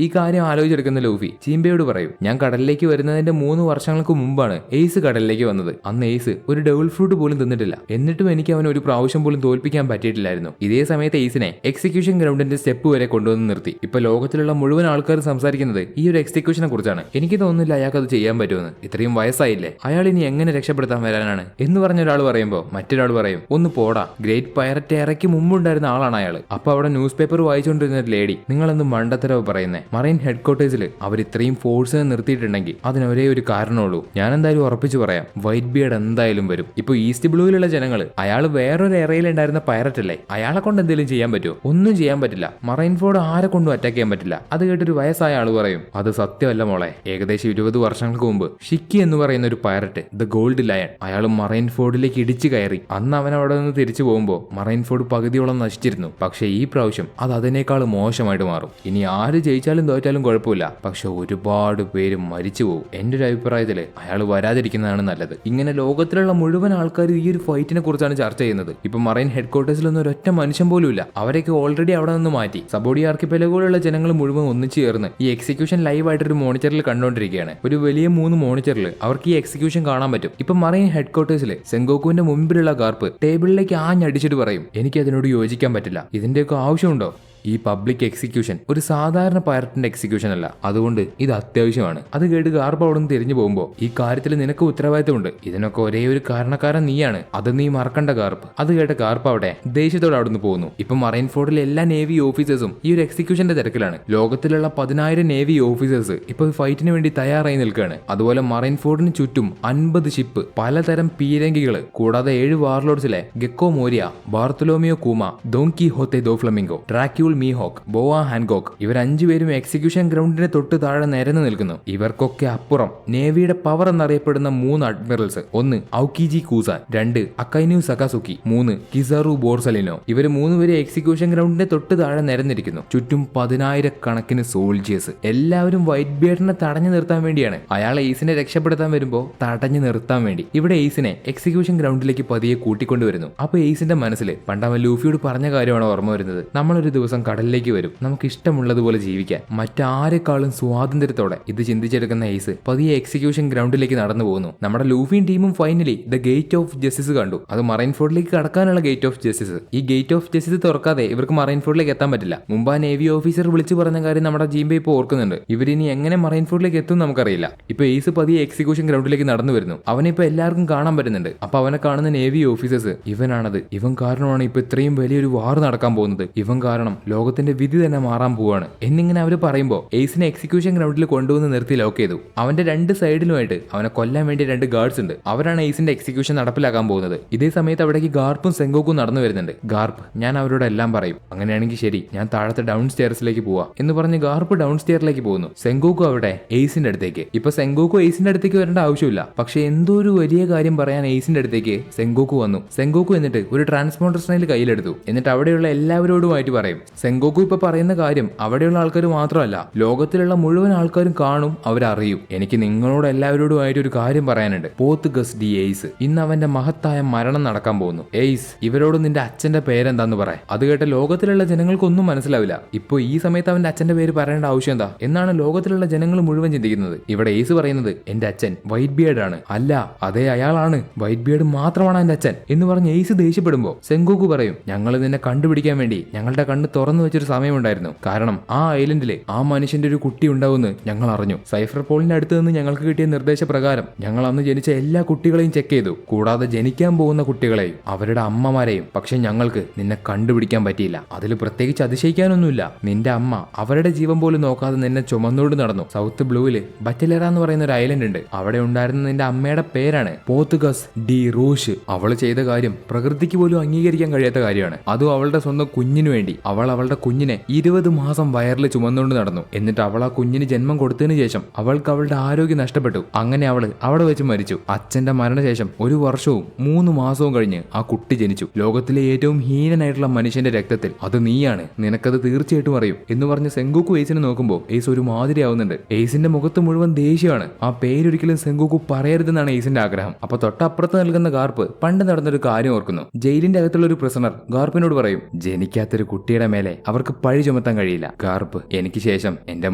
ഈ കാര്യം ആലോചിച്ചെടുക്കുന്ന ലൂഫി ചീംബയോട് പറയും, ഞാൻ കടലിലേക്ക് വരുന്നതിന്റെ 3 വർഷങ്ങൾക്ക് മുമ്പാണ് എയ്സ് കടലിലേക്ക് വന്നത്. അന്ന് എയ്സ് ഒരു ഡബിൾ ഫ്രൂട്ട് പോലും തിന്നിട്ടില്ല. എന്നിട്ടും എനിക്ക് അവൻ ഒരു പ്രാവശ്യം പോലും തോൽപ്പിക്കാൻ പറ്റിയിട്ടില്ലായിരുന്നു. ഇതേ സമയത്ത് എയ്സിനെ എക്സിക്യൂഷൻ ഗ്രൗണ്ടിന്റെ സ്റ്റെപ്പ് വരെ കൊണ്ടുവന്ന് നിർത്തി. ഇപ്പൊ ലോകത്തിലുള്ള മുഴുവൻ ആൾക്കാർ സംസാരിക്കുന്നത് ഈ ഒരു എക്സിക്യൂഷനെ കുറിച്ചാണ്. എനിക്ക് തോന്നുന്നില്ല അയാൾക്ക് അത് ചെയ്യാൻ പറ്റുമെന്ന്. ഇത്രയും വയസ്സായില്ലേ, അയാൾ ഇനി എങ്ങനെ രക്ഷപ്പെടുത്താൻ വരാനാണ് എന്ന് പറഞ്ഞ ഒരാൾ പറയുമ്പോൾ മറ്റൊരാൾ പറയും, ഒന്ന് പോടാ, ഗ്രേറ്റ് പൈററ്റ് ഇറക്കി മുമ്പുണ്ടായിരുന്ന ആളാണ് അയാൾ. അപ്പൊ അവിടെ ന്യൂസ് പേപ്പർ വായിച്ചുകൊണ്ടിരുന്ന ഒരു ലേഡി, നിങ്ങളെന്ത് മണ്ടത്തരവ് പറയുന്നേ, മറൈൻ ഹെഡ് ക്വാർട്ടേഴ്സിൽ അവർ ഇത്രയും ഫോഴ്സ് നിർത്തിയിട്ടുണ്ടെങ്കിൽ അതിന് ഒരേ ഒരു കാരണമുള്ളൂ. ഞാൻ എന്തായാലും ഉറപ്പിച്ചു പറയാം, വൈറ്റ് ബിയർഡ് എന്തായാലും വരും. ഇപ്പൊ ഈസ്റ്റ് ബ്ലൂവിലുള്ള ജനങ്ങൾ, അയാൾ വേറൊരു ഏറയിൽ ഉണ്ടായിരുന്ന പൈററ്റ് അല്ലേ, അയാളെ കൊണ്ട് എന്തെങ്കിലും ചെയ്യാൻ പറ്റുമോ? ഒന്നും ചെയ്യാൻ പറ്റില്ല. മറൈൻ ഫോർഡ് ആരെ കൊണ്ടും അറ്റാക്ക് ചെയ്യാൻ പറ്റില്ല. അത് കേട്ടൊരു വയസ്സായ ആൾ പറയും, അത് സത്യമല്ല മോളെ. ഏകദേശം 20 വർഷങ്ങൾക്ക് മുമ്പ് ഷിക്കി എന്ന് പറയുന്ന ഒരു പൈററ്റ്, ദ ഗോൾഡ് ലയൺ, അയാൾ മറൈൻ ഫോർഡിലേക്ക് ഇടിച്ചു കയറി. അന്ന് അവൻ അവിടെ നിന്ന് തിരിച്ചു പോകുമ്പോൾ മറൈൻ ഫോർഡ് പകുതിയോളം നശിച്ചിരുന്നു. പക്ഷേ ഈ പ്രാവശ്യം അത് അതിനേക്കാൾ മോശമായിട്ട് മാറും. ഇനി ആര് ജയിച്ചാലും തോറ്റാലും കുഴപ്പമില്ല, പക്ഷെ ഒരുപാട് പേര് മരിച്ചു പോകും. എന്റെ ഒരു അഭിപ്രായത്തില് അയാൾ വരാതിരിക്കുന്നതാണ് നല്ലത്. ഇങ്ങനെ ലോകത്തിലുള്ള മുഴുവൻ ആൾക്കാരും ഈ ഒരു ഫൈറ്റിനെ കുറിച്ചാണ് ചർച്ച ചെയ്യുന്നത്. ഇപ്പൊ മറൈൻ ഹെഡ് ക്വാർട്ടേഴ്സിലൊന്നും ഒരൊറ്റ മനുഷ്യൻ പോലും ഇല്ല. അവരൊക്കെ ഓൾറെഡി അവിടെ നിന്ന് മാറ്റി. സബോഡി ആർക്കിപ്പെലഗോയിലുള്ള ജനങ്ങൾ മുഴുവൻ ഒന്നിച്ചു ചേർന്ന് ഈ എക്സിക്യൂഷൻ ലൈവ് ആയിട്ടൊരു മോണിറ്ററിൽ കണ്ടുകൊണ്ടിരിക്കുകയാണ്. ഒരു വലിയ 3 മോണിറ്ററിൽ അവർക്ക് ഈ എക്സിക്യൂഷൻ കാണാൻ പറ്റും. ഇപ്പൊ മറൈൻ ഹെഡ് ക്വാർട്ടേഴ്സിൽ സെങ്കോക്കുവിന്റെ മുമ്പിലുള്ള ഗാർപ്പ് ടേബിളിലേക്ക് ആഞ്ഞടിച്ചിട്ട് പറയും, എനിക്ക് അതിനോട് യോജിക്കാൻ പറ്റില്ല. ഇതിന്റെയൊക്കെ ആവശ്യമുണ്ടോ? ഈ പബ്ലിക് എക്സിക്യൂഷൻ ഒരു സാധാരണ പൈററ്റിന്റെ എക്സിക്യൂഷൻ അല്ല, അതുകൊണ്ട് ഇത് അത്യാവശ്യമാണ്. അത് കേട്ട് ഗാർപ്പ് അവിടെ നിന്ന് തിരിഞ്ഞു പോകുമ്പോൾ, ഈ കാര്യത്തിൽ നിനക്ക് ഉത്തരവാദിത്തമുണ്ട്. ഇതിനൊക്കെ ഒരേ ഒരു കാരണക്കാരൻ നീയാണ്, അത് നീ മറക്കണ്ട ഗാർപ്പ്. അത് കേട്ട ഗാർപ്പ് അവിടെ ദേഷ്യത്തോടെ അവിടെ നിന്ന് പോകുന്നു. ഇപ്പൊ മറൈൻ ഫോർഡിലെ എല്ലാ നേവി ഓഫീസേഴ്സും ഈ ഒരു എക്സിക്യൂഷന്റെ തിരക്കിലാണ്. ലോകത്തിലുള്ള 10,000 നേവി ഓഫീസേഴ്സ് ഇപ്പൊ ഫൈറ്റിന് വേണ്ടി തയ്യാറായി നിൽക്കുകയാണ്. അതുപോലെ മറൈൻ ഫോർഡിന് ചുറ്റും 50 ഷിപ്പ്, പലതരം പീരങ്കികൾ, കൂടാതെ 7 വാർലോഡ്സിലെ ഗെക്കോ മോരിയ, ബാർത്തലോമിയോ കൂമ, ഡോൺ കിഹോത്തെ ദോ ഫ്ലമിംഗോ, ഡ്രാക്യൂൾ മീഹോക്ക്, ബോവ ഹാൻകോക്ക്, ഇവർ 5 പേരും എക്സിക്യൂഷൻ ഗ്രൗണ്ടിന് തൊട്ട് താഴെ നിരന്നു നിൽക്കുന്നു. ഇവർക്കൊക്കെ അപ്പുറം നേവിയുടെ പവർ എന്നറിയപ്പെടുന്ന 3 അഡ്മിറൽസ്, 1 ഔക്കിജി കൂസാൻ, 2 അക്കൈനു സകാസുക്കി, 3 കിസാറു ബോർസലിനോ. ഇവർ 3 പേര് എക്സിക്യൂഷൻ ഗ്രൗണ്ടിന്റെ തൊട്ട് താഴെ നിരന്നിരിക്കുന്നു. ചുറ്റും 10,000 കണക്കിന് സോൾജിയേഴ്സ്. എല്ലാവരും വൈറ്റ് ബിയർഡിനെ തടഞ്ഞു നിർത്താൻ വേണ്ടിയാണ്. അയാളെ എയ്സിനെ രക്ഷപ്പെടുത്താൻ വരുമ്പോൾ തടഞ്ഞു നിർത്താൻ വേണ്ടി ഇവിടെ എയ്സിനെ എക്സിക്യൂഷൻ ഗ്രൗണ്ടിലേക്ക് പതിയെ കൂട്ടിക്കൊണ്ടുവരുന്നു. അപ്പൊ എയ്സിന്റെ മനസ്സിൽ പണ്ടവൻ ലൂഫിയോട് പറഞ്ഞ കാര്യമാണ് ഓർമ്മ വരുന്നത്. നമ്മളൊരു ദിവസം കടലിലേക്ക് വരും, നമുക്ക് ഇഷ്ടമുള്ളതുപോലെ ജീവിക്കാൻ, മറ്റാരെക്കാളും സ്വാതന്ത്ര്യത്തോടെ. ഇത് ചിന്തിച്ചെടുക്കുന്ന എയ്സ് പതിയെ എക്സിക്യൂഷൻ ഗ്രൗണ്ടിലേക്ക് നടന്നു പോകുന്നു. നമ്മുടെ ലൂഫിയും ടീമും finally the gate of justice കണ്ടു. അത് മറൈൻ ഫോർഡിലേക്ക് കടക്കാനുള്ള ഗേറ്റ് ഓഫ് ജസ്റ്റിസ്. ഈ ഗേറ്റ് ഓഫ് ജസ്റ്റിസ് തുറക്കാതെ ഇവർക്ക് മറൈൻ ഫോർഡിലേക്ക് എത്താൻ പറ്റില്ല. മുമ്പ് ആ നേവി ഓഫീസർ വിളിച്ചു പറഞ്ഞ കാര്യം നമ്മുടെ ജീംബെ ഇപ്പോൾ ഓർക്കുന്നുണ്ട്. ഇവരിനി എങ്ങനെ മറൈൻ ഫോർഡിലേക്ക് എത്തും നമുക്കറിയില്ല. ഇപ്പൊ എയ്സ് പതിയെ എക്സിക്യൂഷൻ ഗ്രൗണ്ടിലേക്ക് നടന്നു വരുന്നു. അവനെ ഇപ്പൊ എല്ലാവർക്കും കാണാൻ പറ്റുന്നുണ്ട്. അപ്പൊ അവനെ കാണുന്ന നേവി ഓഫീസേഴ്സ്, ഇവനാണത്, ഇവൻ കാരണമാണ് ഇപ്പൊ ഇത്രയും വലിയൊരു വാർ നടക്കാൻ പോകുന്നത്, ഇവൻ കാരണം ലോകത്തിന്റെ വിധി തന്നെ മാറാൻ പോവാണ് എന്നിങ്ങനെ അവർ പറയുമ്പോൾ എയ്സിനെ എക്സിക്യൂഷൻ ഗ്രൗണ്ടിൽ കൊണ്ടുവന്ന് നിർത്തി ലോക്ക് ചെയ്തു. അവന്റെ 2 സൈഡിലുമായിട്ട് അവനെ കൊല്ലാൻ വേണ്ടി 2 ഗാർഡ്സ് ഉണ്ട്. അവരാണ് എയ്സിന്റെ എക്സിക്യൂഷൻ നടപ്പിലാക്കാൻ പോകുന്നത്. ഇതേ സമയത്ത് അവിടേക്ക് ഗാർപ്പും സെങ്കോക്കും നടന്നു വരുന്നുണ്ട്. ഗാർപ്പ്, ഞാൻ അവരോട് എല്ലാം പറയും, അങ്ങനെയാണെങ്കിൽ ശരി, ഞാൻ താഴത്തെ ഡൗൺ സ്റ്റെയർസിലേക്ക് പോവാ എന്ന് പറഞ്ഞ് ഗാർപ്പ് ഡൗൺ സ്റ്റെയറിലേക്ക് പോകുന്നു. സെങ്കോക്കു അവിടെ എയ്സിന്റെ അടുത്തേക്ക്. ഇപ്പൊ സെങ്കോക്കു എയ്സിന്റെ അടുത്തേക്ക് വരേണ്ട ആവശ്യമില്ല, പക്ഷെ എന്തോ ഒരു വലിയ കാര്യം പറയാൻ എയ്സിന്റെ അടുത്തേക്ക് സെങ്കോക്കു വന്നു. സെങ്കോക്കു എന്നിട്ട് ഒരു ട്രാൻസ്പോണ്ടർ സ്നൈൽ കയ്യിലെടുത്തു. എന്നിട്ട് അവിടെയുള്ള എല്ലാവരോടുമായിട്ട് പറയും, സെങ്കോക്കു ഇപ്പൊ പറയുന്ന കാര്യം അവിടെയുള്ള ആൾക്കാർ മാത്രമല്ല, ലോകത്തിലുള്ള മുഴുവൻ ആൾക്കാരും കാണും, അവരറിയും. എനിക്ക് നിങ്ങളോട് എല്ലാവരോടുമായിട്ട് ഒരു കാര്യം പറയാനുണ്ട്. പോർത്തുഗസ് ഡി എയ്സ്, ഇന്ന് അവന്റെ മഹത്തായ മരണം നടക്കാൻ പോകുന്നു. എയ്സ്, ഇവരോട് നിന്റെ അച്ഛന്റെ പേരെന്താന്ന് പറയാം. അത് കേട്ട ലോകത്തിലുള്ള ജനങ്ങൾക്കൊന്നും മനസ്സിലാവില്ല. ഇപ്പൊ ഈ സമയത്ത് അവന്റെ അച്ഛന്റെ പേര് പറയേണ്ട ആവശ്യം എന്താ എന്നാണ് ലോകത്തിലുള്ള ജനങ്ങൾ മുഴുവൻ ചിന്തിക്കുന്നത്. ഇവിടെ എയ്സ് പറയുന്നത്, എന്റെ അച്ഛൻ വൈറ്റ് ബിയർഡ് ആണ്. അല്ല, അതേ അയാളാണ്, വൈറ്റ് ബിയർഡ് മാത്രമാണ് എന്റെ അച്ഛൻ എന്ന് പറഞ്ഞ് എയ്സ് ദേഷ്യപ്പെടുമ്പോ സെങ്കോക്കു പറയും, ഞങ്ങൾ നിന്നെ കണ്ടുപിടിക്കാൻ വേണ്ടി ഞങ്ങളുടെ കണ്ണ് തുറന്നു വെച്ചൊരു സമയമുണ്ടായിരുന്നു. കാരണം ആ ഐലൻഡിലെ ആ മനുഷ്യന്റെ ഒരു കുട്ടി ഉണ്ടാവുമെന്ന് ഞങ്ങൾ അറിഞ്ഞു. സൈഫർ പോളിന്റെ അടുത്ത് നിന്ന് ഞങ്ങൾക്ക് കിട്ടിയ നിർദ്ദേശപ്രകാരം ഞങ്ങൾ അന്ന് ജനിച്ച എല്ലാ കുട്ടികളെയും ചെക്ക് ചെയ്തു, കൂടാതെ ജനിക്കാൻ പോകുന്ന കുട്ടികളെയും അവരുടെ അമ്മമാരെയും. പക്ഷെ ഞങ്ങൾക്ക് നിന്നെ കണ്ടുപിടിക്കാൻ പറ്റിയില്ല. അതിൽ പ്രത്യേകിച്ച് അതിശയിക്കാനൊന്നുമില്ല. നിന്റെ അമ്മ അവരുടെ ജീവൻ പോലും നോക്കാതെ നിന്നെ ചുമന്നോണ്ട് നടന്നു. സൗത്ത് ബ്ലൂവില് ബറ്റലെറ എന്ന് പറയുന്ന ഒരു ഐലൻഡ് ഉണ്ട്. അവിടെ ഉണ്ടായിരുന്ന നിന്റെ അമ്മയുടെ പേരാണ് പോർത്തുഗസ് ഡി റൂഷ്. അവൾ ചെയ്ത കാര്യം പ്രകൃതിക്ക് പോലും അംഗീകരിക്കാൻ കഴിയാത്ത കാര്യമാണ്. അതും അവളുടെ സ്വന്തം കുഞ്ഞിനു വേണ്ടി. അവൾ അവളുടെ കുഞ്ഞിനെ 20 മാസം വയറിൽ ചുമന്നുകൊണ്ട് നടന്നു. എന്നിട്ട് അവൾ ആ കുഞ്ഞിന് ജന്മം കൊടുത്തതിന് ശേഷം അവൾക്ക് അവളുടെ ആരോഗ്യം നഷ്ടപ്പെട്ടു. അങ്ങനെ അവള് അവിടെ വെച്ച് മരിച്ചു. അച്ഛന്റെ മരണശേഷം 1 വർഷവും 3 മാസവും കഴിഞ്ഞ് ആ കുട്ടി ജനിച്ചു. ലോകത്തിലെ ഏറ്റവും ഹീനനായിട്ടുള്ള മനുഷ്യന്റെ രക്തത്തിൽ അത് നീയാണ്, നിനക്കത് തീർച്ചയായിട്ടും അറിയും എന്ന് പറഞ്ഞ് സെങ്കോക്കു എയ്സിനെ നോക്കുമ്പോൾ എയ്സ് ഒരു മാതിരി ആവുന്നുണ്ട്. എയ്സിന്റെ മുഖത്ത് മുഴുവൻ ദേഷ്യമാണ്. ആ പേരൊരിക്കലും സെങ്കോക്കു പറയരുതെന്നാണ് എയ്സിന്റെ ആഗ്രഹം. അപ്പൊ തൊട്ടപ്പുറത്ത് നിൽക്കുന്ന ഗാർപ്പ് പണ്ട് നടന്നൊരു കാര്യം ഓർക്കുന്നു. ജയിലിന്റെ അകത്തുള്ള ഒരു പ്രിസണർ ഗാർപ്പിനോട് പറയും, ജനിക്കാത്തൊരു കുട്ടിയുടെ മേലെ മേലെ അവർക്ക് പഴി ചുമത്താൻ കഴിയില്ല. ഗാർപ്പ്, എനിക്ക് ശേഷം എന്റെ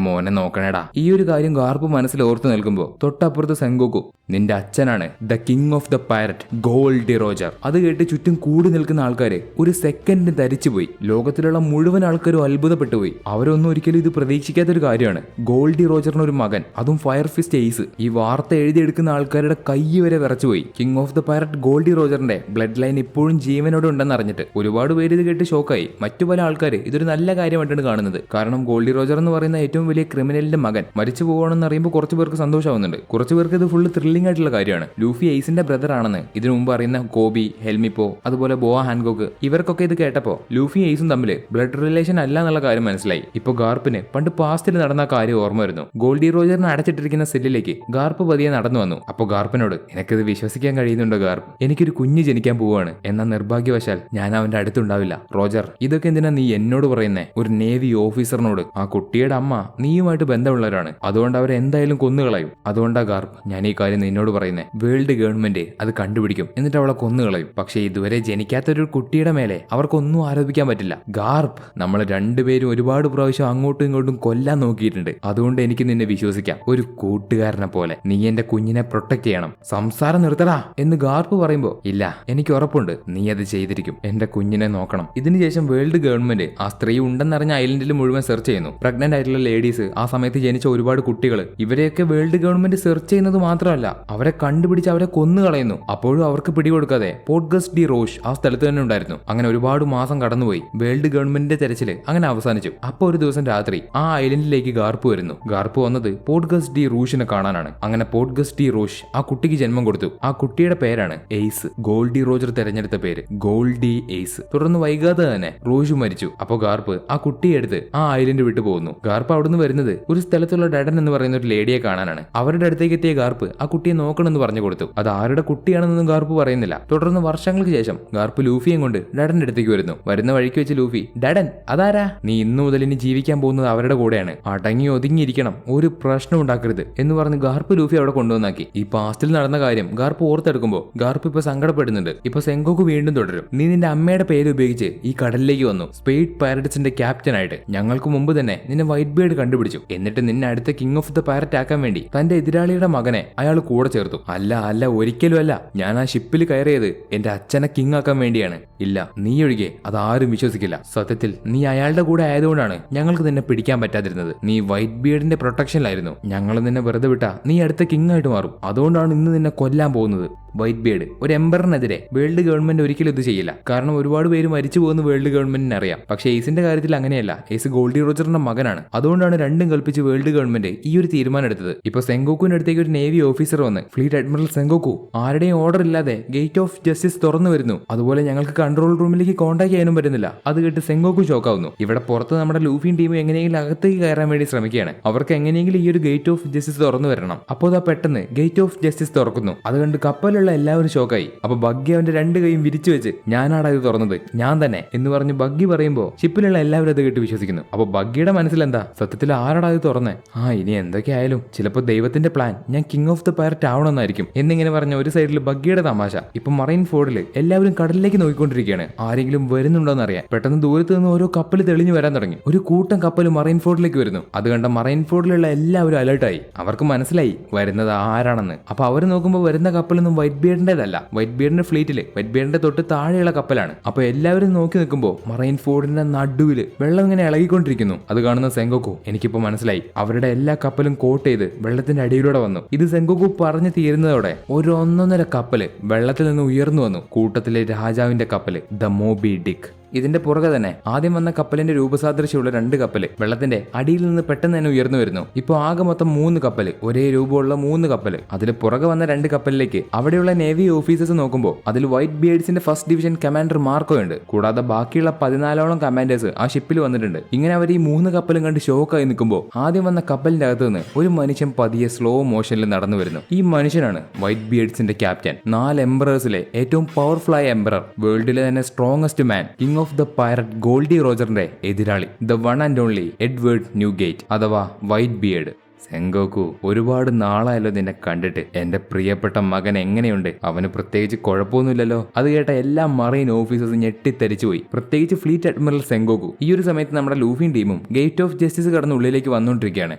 മോനെ നോക്കണേടാ. ഈ ഒരു കാര്യം ഗാർപ്പ് മനസ്സിൽ ഓർത്തു നിൽക്കുമ്പോ തൊട്ടപ്പുറത്ത് സെങ്കോക്കു, നിന്റെ അച്ഛനാണ് the king of the pirate Gold D Roger. അത് കേട്ട് ചുറ്റും കൂടി നിൽക്കുന്ന ആൾക്കാര് ഒരു സെക്കൻഡിന് ധരിച്ചുപോയി. ലോകത്തിലുള്ള മുഴുവൻ ആൾക്കാരും അത്ഭുതപ്പെട്ടു പോയി. അവരൊന്നും ഒരിക്കലും ഇത് പ്രതീക്ഷിക്കാത്തൊരു കാര്യമാണ്. ഗോൾഡി റോജറിന് ഒരു മകൻ, അതും ഫയർ ഫിസ്റ്റ് എയ്സ്. ഈ വാർത്ത എഴുതിയെടുക്കുന്ന ആൾക്കാരുടെ കൈ വരെ വിറച്ചുപോയി. King of the pirate Gol D റോജറിന്റെ ബ്ലഡ് ലൈൻ ഇപ്പോഴും ജീവനോടെ ഉണ്ടെന്ന് അറിഞ്ഞിട്ട് ഒരുപാട് പേര് ഇത് കേട്ട് ഷോക്കായി. മറ്റു പല ആൾക്കാർ ഇതൊരു നല്ല കാര്യമായിട്ടാണ് കാണുന്നത്. കാരണം ഗോൾഡി റോജർ എന്ന് പറയുന്ന ഏറ്റവും വലിയ ക്രിമിനലിന്റെ മകൻ മരിച്ചു പോകണമെന്ന് അറിയുമ്പോൾ കുറച്ചു പേർക്ക് സന്തോഷമാവുന്നുണ്ട്. കുറച്ചു പേർക്ക് ഇത് ഫുള്ള് ത്രില്ലിംഗ് ആയിട്ടുള്ള കാര്യമാണ്. ലൂഫി എയ്സിന്റെ ബ്രദർ ആണെന്ന് ഇതിനു മുമ്പ് അറിയുന്ന കോബി, ഹെൽമിപ്പോ, അതുപോലെ ബോവ ഹാൻകോക്ക്, ഇവർക്കൊക്കെ ഇത് കേട്ടപ്പോ ലൂഫി എയ്സും തമ്മിൽ ബ്ലഡ് റിലേഷൻ അല്ല എന്നുള്ള കാര്യം മനസ്സിലായി. ഇപ്പൊ ഗാർപ്പിന് പണ്ട് പാസ്റ്റിൽ നടന്ന കാര്യം ഓർമ്മ വരുന്നു. ഗോൾഡി റോജറിനെ അടച്ചിട്ടിരിക്കുന്ന സെല്ലിലേക്ക് ഗാർപ്പ് പതിയെ നടന്നു വന്നു. അപ്പൊ ഗാർപ്പിനോട്, എനിക്കിത് വിശ്വസിക്കാൻ കഴിയുന്നുണ്ടോ ഗാർപ്പ്? എനിക്കൊരു കുഞ്ഞ് ജനിക്കാൻ പോവാണ്. എന്നാൽ നിർഭാഗ്യവശാൽ ഞാൻ അവന്റെ അടുത്തുണ്ടാവില്ല. റോജർ, ഇതൊക്കെ എന്തിനാ നീ എന്നോട് പറയുന്നേ? ഒരു നേവി ഓഫീസറിനോട്. ആ കുട്ടിയുടെ അമ്മ നീയുമായിട്ട് ബന്ധമുള്ളവരാണ്. അതുകൊണ്ട് അവരെ എന്തായാലും കൊന്നുകളയും. അതുകൊണ്ടാ ഗാർപ്പ് ഞാൻ ഈ കാര്യം നിന്നോട് പറയുന്നേ. വേൾഡ് ഗവൺമെന്റ് അത് കണ്ടുപിടിക്കും, എന്നിട്ട് അവളെ കൊന്നുകളയും. പക്ഷെ ഇതുവരെ ജനിക്കാത്തൊരു കുട്ടിയുടെ മേലെ അവർക്കൊന്നും ആരോപിക്കാൻ പറ്റില്ല. ഗാർപ്പ്, നമ്മൾ രണ്ടുപേരും ഒരുപാട് പ്രാവശ്യം അങ്ങോട്ടും ഇങ്ങോട്ടും കൊല്ലാൻ നോക്കിയിട്ടുണ്ട്. അതുകൊണ്ട് എനിക്ക് നിന്നെ വിശ്വസിക്കാം. ഒരു കൂട്ടുകാരനെ പോലെ നീ എന്റെ കുഞ്ഞിനെ പ്രൊട്ടക്ട് ചെയ്യണം. സംസാരം നിർത്തടാ എന്ന് ഗാർപ്പ് പറയുമ്പോ, ഇല്ല, എനിക്ക് ഉറപ്പുണ്ട് നീ അത് ചെയ്തിരിക്കും. എന്റെ കുഞ്ഞിനെ നോക്കണം. ഇതിനുശേഷം വേൾഡ് ഗവൺമെന്റ് ആ സ്ത്രീ ഉണ്ടെന്നറിഞ്ഞ ഐലൻഡിൽ മുഴുവൻ സെർച്ച് ചെയ്യുന്നു. പ്രഗ്നന്റ് ആയിട്ടുള്ള ലേഡീസ്, ആ സമയത്ത് ജനിച്ച ഒരുപാട് കുട്ടികൾ, ഇവരെയൊക്കെ വേൾഡ് ഗവൺമെന്റ് സെർച്ച് ചെയ്യുന്നത് മാത്രമല്ല അവരെ കണ്ടുപിടിച്ച് അവരെ കൊന്നുകളയുന്നു. അപ്പോഴും അവർക്ക് പിടികൊടുക്കാതെ പോഡ്ഗസ് ഡി റോഷ് ആ സ്ഥലത്ത് തന്നെ ഉണ്ടായിരുന്നു. അങ്ങനെ ഒരുപാട് മാസം കടന്നുപോയി. വേൾഡ് ഗവൺമെന്റിന്റെ തെരച്ചില് അങ്ങനെ അവസാനിച്ചു. അപ്പൊ ഒരു ദിവസം രാത്രി ആ ഐലൻഡിലേക്ക് ഗാർപ്പ് വരുന്നു. ഗാർപ്പ് വന്നത് പോഡ്ഗസ് ഡി റൂഷിനെ കാണാനാണ്. അങ്ങനെ പോഡ്ഗസ് ഡി റോഷ് ആ കുട്ടിക്ക് ജന്മം കൊടുത്തു. ആ കുട്ടിയുടെ പേരാണ് എയ്സ്. ഗോൾഡി റോജർ തെരഞ്ഞെടുത്ത പേര് ഗോൾഡി എയ്സ്. തുടർന്ന് വൈകാതെ തന്നെ റോഷ് മരിച്ചു. അപ്പൊ ഗാർപ്പ് ആ കുട്ടിയെ എടുത്ത് ആ ഐലൻഡ് വിട്ടു പോകുന്നു. ഗാർപ്പ് അവിടുന്ന് വരുന്നത് ഒരു സ്ഥലത്തുള്ള ഡഡൻ എന്ന് പറയുന്ന ഒരു ലേഡിയെ കാണാനാണ്. അവരുടെ അടുത്തേക്ക് എത്തിയ ഗാർപ്പ് ആ കുട്ടിയെ നോക്കണമെന്ന് പറഞ്ഞു കൊടുത്തു. അത് ആരുടെ കുട്ടിയാണെന്നൊന്നും ഗാർപ്പ് പറയുന്നില്ല. തുടർന്ന് വർഷങ്ങൾക്ക് ശേഷം ഗാർപ്പ് ലൂഫിയും കൊണ്ട് ഡഡന്റെ അടുത്തേക്ക് വരുന്ന വഴിക്ക് വെച്ച് ലൂഫി, ഡഡൻ അതാരാ? നീ ഇന്നു മുതൽ ഇനി ജീവിക്കാൻ പോകുന്നത് അവരുടെ കൂടെയാണ്. അടങ്ങി ഒതുങ്ങിയിരിക്കണം, ഒരു പ്രശ്നം ഉണ്ടാക്കരുത് എന്ന് പറഞ്ഞ് ഗാർപ്പ് ലൂഫി അവിടെ കൊണ്ടുവന്നാക്കി. ഈ പാസ്റ്റിൽ നടന്ന കാര്യം ഗാർപ്പ് ഓർത്തെടുക്കുമ്പോ ഗാർപ്പ് ഇപ്പൊ സങ്കടപ്പെടുന്നുണ്ട്. ഇപ്പൊ സെങ്കോക്കു വീണ്ടും തുടരും. നീ നിന്റെ അമ്മയുടെ പേര് ഉപയോഗിച്ച് ഈ കടലിലേക്ക് വന്നു, സ്പെയ്ഡ് പൈററ്റ്സിന്റെ ക്യാപ്റ്റൻ ആയിട്ട്. ഞങ്ങൾക്ക് മുമ്പ് തന്നെ നിന്നെ വൈറ്റ് ബേർഡ് കണ്ടുപിടിച്ചു. എന്നിട്ട് നിന്നെ അടുത്ത കിങ് ഓഫ് ദ പൈററ്റ് ആക്കാൻ വേണ്ടി തന്റെ എതിരാളിയുടെ മകനെ അയാൾ കൂടെ ചേർത്തു. അല്ല, ഒരിക്കലും അല്ല. ഞാൻ ആ ഷിപ്പിൽ കയറിയത് എന്റെ അച്ഛനെ കിങ് ആക്കാൻ വേണ്ടിയാണ്. ഇല്ല, നീ ഒഴികെ അതാരും വിശ്വസിക്കില്ല. സത്യത്തിൽ നീ അയാളുടെ കൂടെ ആയതുകൊണ്ടാണ് ഞങ്ങൾക്ക് നിന്നെ പിടിക്കാൻ പറ്റാതിരുന്നത്. നീ വൈറ്റ് ബിയർഡിന്റെ പ്രൊട്ടക്ഷനിലായിരുന്നു. ഞങ്ങൾ നിന്നെ വെറുതെ വിട്ടാ നീ അടുത്ത കിങ് ആയിട്ട് മാറും. അതുകൊണ്ടാണ് ഇന്ന് നിന്നെ കൊല്ലാൻ പോകുന്നത്. വൈറ്റ് ബിയർഡ് ഒരു എംബറിനെതിരെ വേൾഡ് ഗവൺമെന്റ് ഒരിക്കലും ഇത് ചെയ്യില്ല. കാരണം ഒരുപാട് പേര് മരിച്ചു പോകുന്ന വേൾഡ് ഗവൺമെന്റിന് അറിയാം. പക്ഷേ എയ്സിന്റെ കാര്യത്തിൽ അങ്ങനെയല്ല. എയ്സ് ഗോൾഡി റോജറിന്റെ മകനാണ്. അതുകൊണ്ടാണ് രണ്ടും കൽപ്പിച്ച് വേൾഡ് ഗവൺമെന്റ് ഈ ഒരു തീരുമാനം എടുത്തത്. ഇപ്പൊ സെങ്കോക്കുവിന്റെ അടുത്തേക്ക് ഒരു നേവി ഓഫീസർ വന്ന്, ഫ്ലീറ്റ് അഡ്മിറൽ സെങ്കോക്കു, ആരുടെയും ഓർഡർ ഇല്ലാതെ ഗേറ്റ് ഓഫ് ജസ്റ്റിസ് തുറന്നു വരുന്നു. അതുപോലെ ഞങ്ങൾക്ക് കൺട്രോൾ റൂമിലേക്ക് കോൺടാക്ട് ചെയ്യാനും പറ്റുന്നില്ല. അത് കേട്ട് സെങ്കോക്കു ഷോക്കാവുന്നു. ഇവിടെ പുറത്ത് നമ്മുടെ ലൂഫിയും ടീമും എങ്ങനെയെങ്കിലും അകത്തേക്ക് കയറാൻ വേണ്ടി ശ്രമിക്കുകയാണ്. അവർക്ക് എങ്ങനെയെങ്കിലും ഈ ഒരു ഗേറ്റ് ഓഫ് ജസ്റ്റിസ് തുറന്നു വരണം. അപ്പോൾ അതാ പെട്ടെന്ന് ഗേറ്റ് ഓഫ് ജസ്റ്റിസ് തുറക്കുന്നു. അത് കണ്ട് കപ്പലുള്ള എല്ലാവരും ഷോക്കായി. അപ്പൊ ബഗ്ഗി അവന്റെ രണ്ട് കൈയും വിരിച്ചു വെച്ച്, ഞാനാടാ ഇത് തുറന്നത്, ഞാൻ തന്നെ എന്ന് പറഞ്ഞ് ബഗ്ഗി പറയുമ്പോ ഷിപ്പിലുള്ള എല്ലാവരും അത് കേട്ട് വിശ്വസിക്കുന്നു. അപ്പൊ ബഗ്ഗിയുടെ മനസ്സിലെന്താ, സത്യത്തിൽ ആരാടാ ഇത് തുറന്നേ? ഇനി എന്തൊക്കെയായാലും ചിലപ്പോ ദൈവത്തിന്റെ പ്ലാൻ ഞാൻ കിങ് ഓഫ് ദ പൈററ്റ് ആവണമെന്നായിരിക്കും എന്നിങ്ങനെ പറഞ്ഞ ഒരു സൈഡിൽ ബഗ്ഗിയുടെ തമാശ. ഇപ്പൊ മറൈൻ ഫോർഡിൽ എല്ലാവരും കടലിലേക്ക് നോക്കിക്കൊണ്ടിരിക്കുകയാണ്. ആരെങ്കിലും വരുന്നുണ്ടോന്ന് അറിയാൻ. പെട്ടെന്ന് ദൂരത്ത് നിന്ന് ഓരോ കപ്പൽ തെളിഞ്ഞു വരാൻ തുടങ്ങി. ഒരു കൂട്ടം കപ്പൽ മറൈൻ ഫോർഡിലേക്ക് വരുന്നു. അത് കണ്ട മറൈൻ ഫോർഡിലുള്ള എല്ലാവരും അലേർട്ടായി. അവർക്ക് മനസ്സിലായി വരുന്നത് ആരാണെന്ന്. അപ്പൊ അവർ നോക്കുമ്പോൾ വരുന്ന കപ്പലൊന്നും വൈറ്റ് ബിയർഡിന്റേതല്ല. വൈറ്റ് ബിയർഡിന്റെ ഫ്ലീറ്റില് വൈറ്റ് ബിയർഡിന്റെ തൊട്ട് താഴെയുള്ള കപ്പലാണ്. അപ്പൊ എല്ലാവരും നോക്കി നിൽക്കുമ്പോൾ മറൈൻ ഫോർഡിന്റെ നടുവില് വെള്ളം ഇങ്ങനെ ഇളകിക്കൊണ്ടിരിക്കുന്നു. അത് കാണുന്ന സെങ്കോക്കു, എനിക്കിപ്പോ മനസ്സിലായി, അവരുടെ എല്ലാ കപ്പലും കോട്ട് ചെയ്ത് വെള്ളത്തിന്റെ അടിയിലൂടെ വന്നു. ഇത് സെങ്കോക്കു പറഞ്ഞു തീരുന്നതോടെ ഒരു 1.5 കപ്പല് വെള്ളത്തിൽ നിന്ന് ഉയർന്നു വന്നു. കൂട്ടത്തിലെ രാജാവിന്റെ കപ്പല് ദ മോബി ഡിക്ക്. ഇതിന്റെ പുറകെ തന്നെ ആദ്യം വന്ന കപ്പലിന്റെ രൂപസാദൃശ്യമുള്ള 2 കപ്പല് വെള്ളത്തിന്റെ അടിയിൽ നിന്ന് പെട്ടെന്ന് തന്നെ ഉയർന്നു വരുന്നു. ഇപ്പോൾ ആകെ മൊത്തം 3 കപ്പല്, ഒരേ രൂപമുള്ള 3 കപ്പല്. അതിൽ പുറകെ വന്ന 2 കപ്പലിലേക്ക് അവിടെയുള്ള നേവി ഓഫീസേഴ്സ് നോക്കുമ്പോൾ അതിൽ വൈറ്റ് ബിയേഡ്സിന്റെ ഫസ്റ്റ് ഡിവിഷൻ കമാൻഡർ മാർക്കോ ഉണ്ട്. കൂടാതെ ബാക്കിയുള്ള 14ഓളം കമാൻഡേഴ്സ് ആ ഷിപ്പിൽ വന്നിട്ടുണ്ട്. ഇങ്ങനെ അവർ ഈ 3 കപ്പലും കണ്ട് ഷോക്കായി നിൽക്കുമ്പോൾ ആദ്യം വന്ന കപ്പലിന്റെ അകത്ത് നിന്ന് ഒരു മനുഷ്യൻ പതിയെ സ്ലോ മോഷനിൽ നടന്നു വരുന്നു. ഈ മനുഷ്യനാണ് വൈറ്റ് ബിയേഡ്സിന്റെ ക്യാപ്റ്റൻ. 4 എംബറേഴ്സിലെ ഏറ്റവും പവർഫുൾ ആയ എംബറർ, വേൾഡിലെ തന്നെ strongest man, king of the pirate Gol D റോജറിന്റെ എതിരാളി, the one and only Edward Newgate അഥവാ വൈറ്റ് ബിയേർഡ്. സെങ്കോക്കു, ഒരുപാട് നാളായല്ലോ നിന്നെ കണ്ടിട്ട്. എന്റെ പ്രിയപ്പെട്ട മകൻ എങ്ങനെയുണ്ട്? അവന് പ്രത്യേകിച്ച് കുഴപ്പമൊന്നുമില്ലല്ലോ. അത് കേട്ട എല്ലാ മറൈൻ ഓഫീസേഴ്സും ഞെട്ടിത്തരിച്ചുപോയി, പ്രത്യേകിച്ച് ഫ്ലീറ്റ് അഡ്മിറൽ സെങ്കോക്കു. ഈ ഒരു സമയത്ത് നമ്മുടെ ലൂഫിയും ടീമും ഗേറ്റ് ഓഫ് ജസ്റ്റിസ് കടന്ന് ഉള്ളിലേക്ക് വന്നുകൊണ്ടിരിക്കുകയാണ്.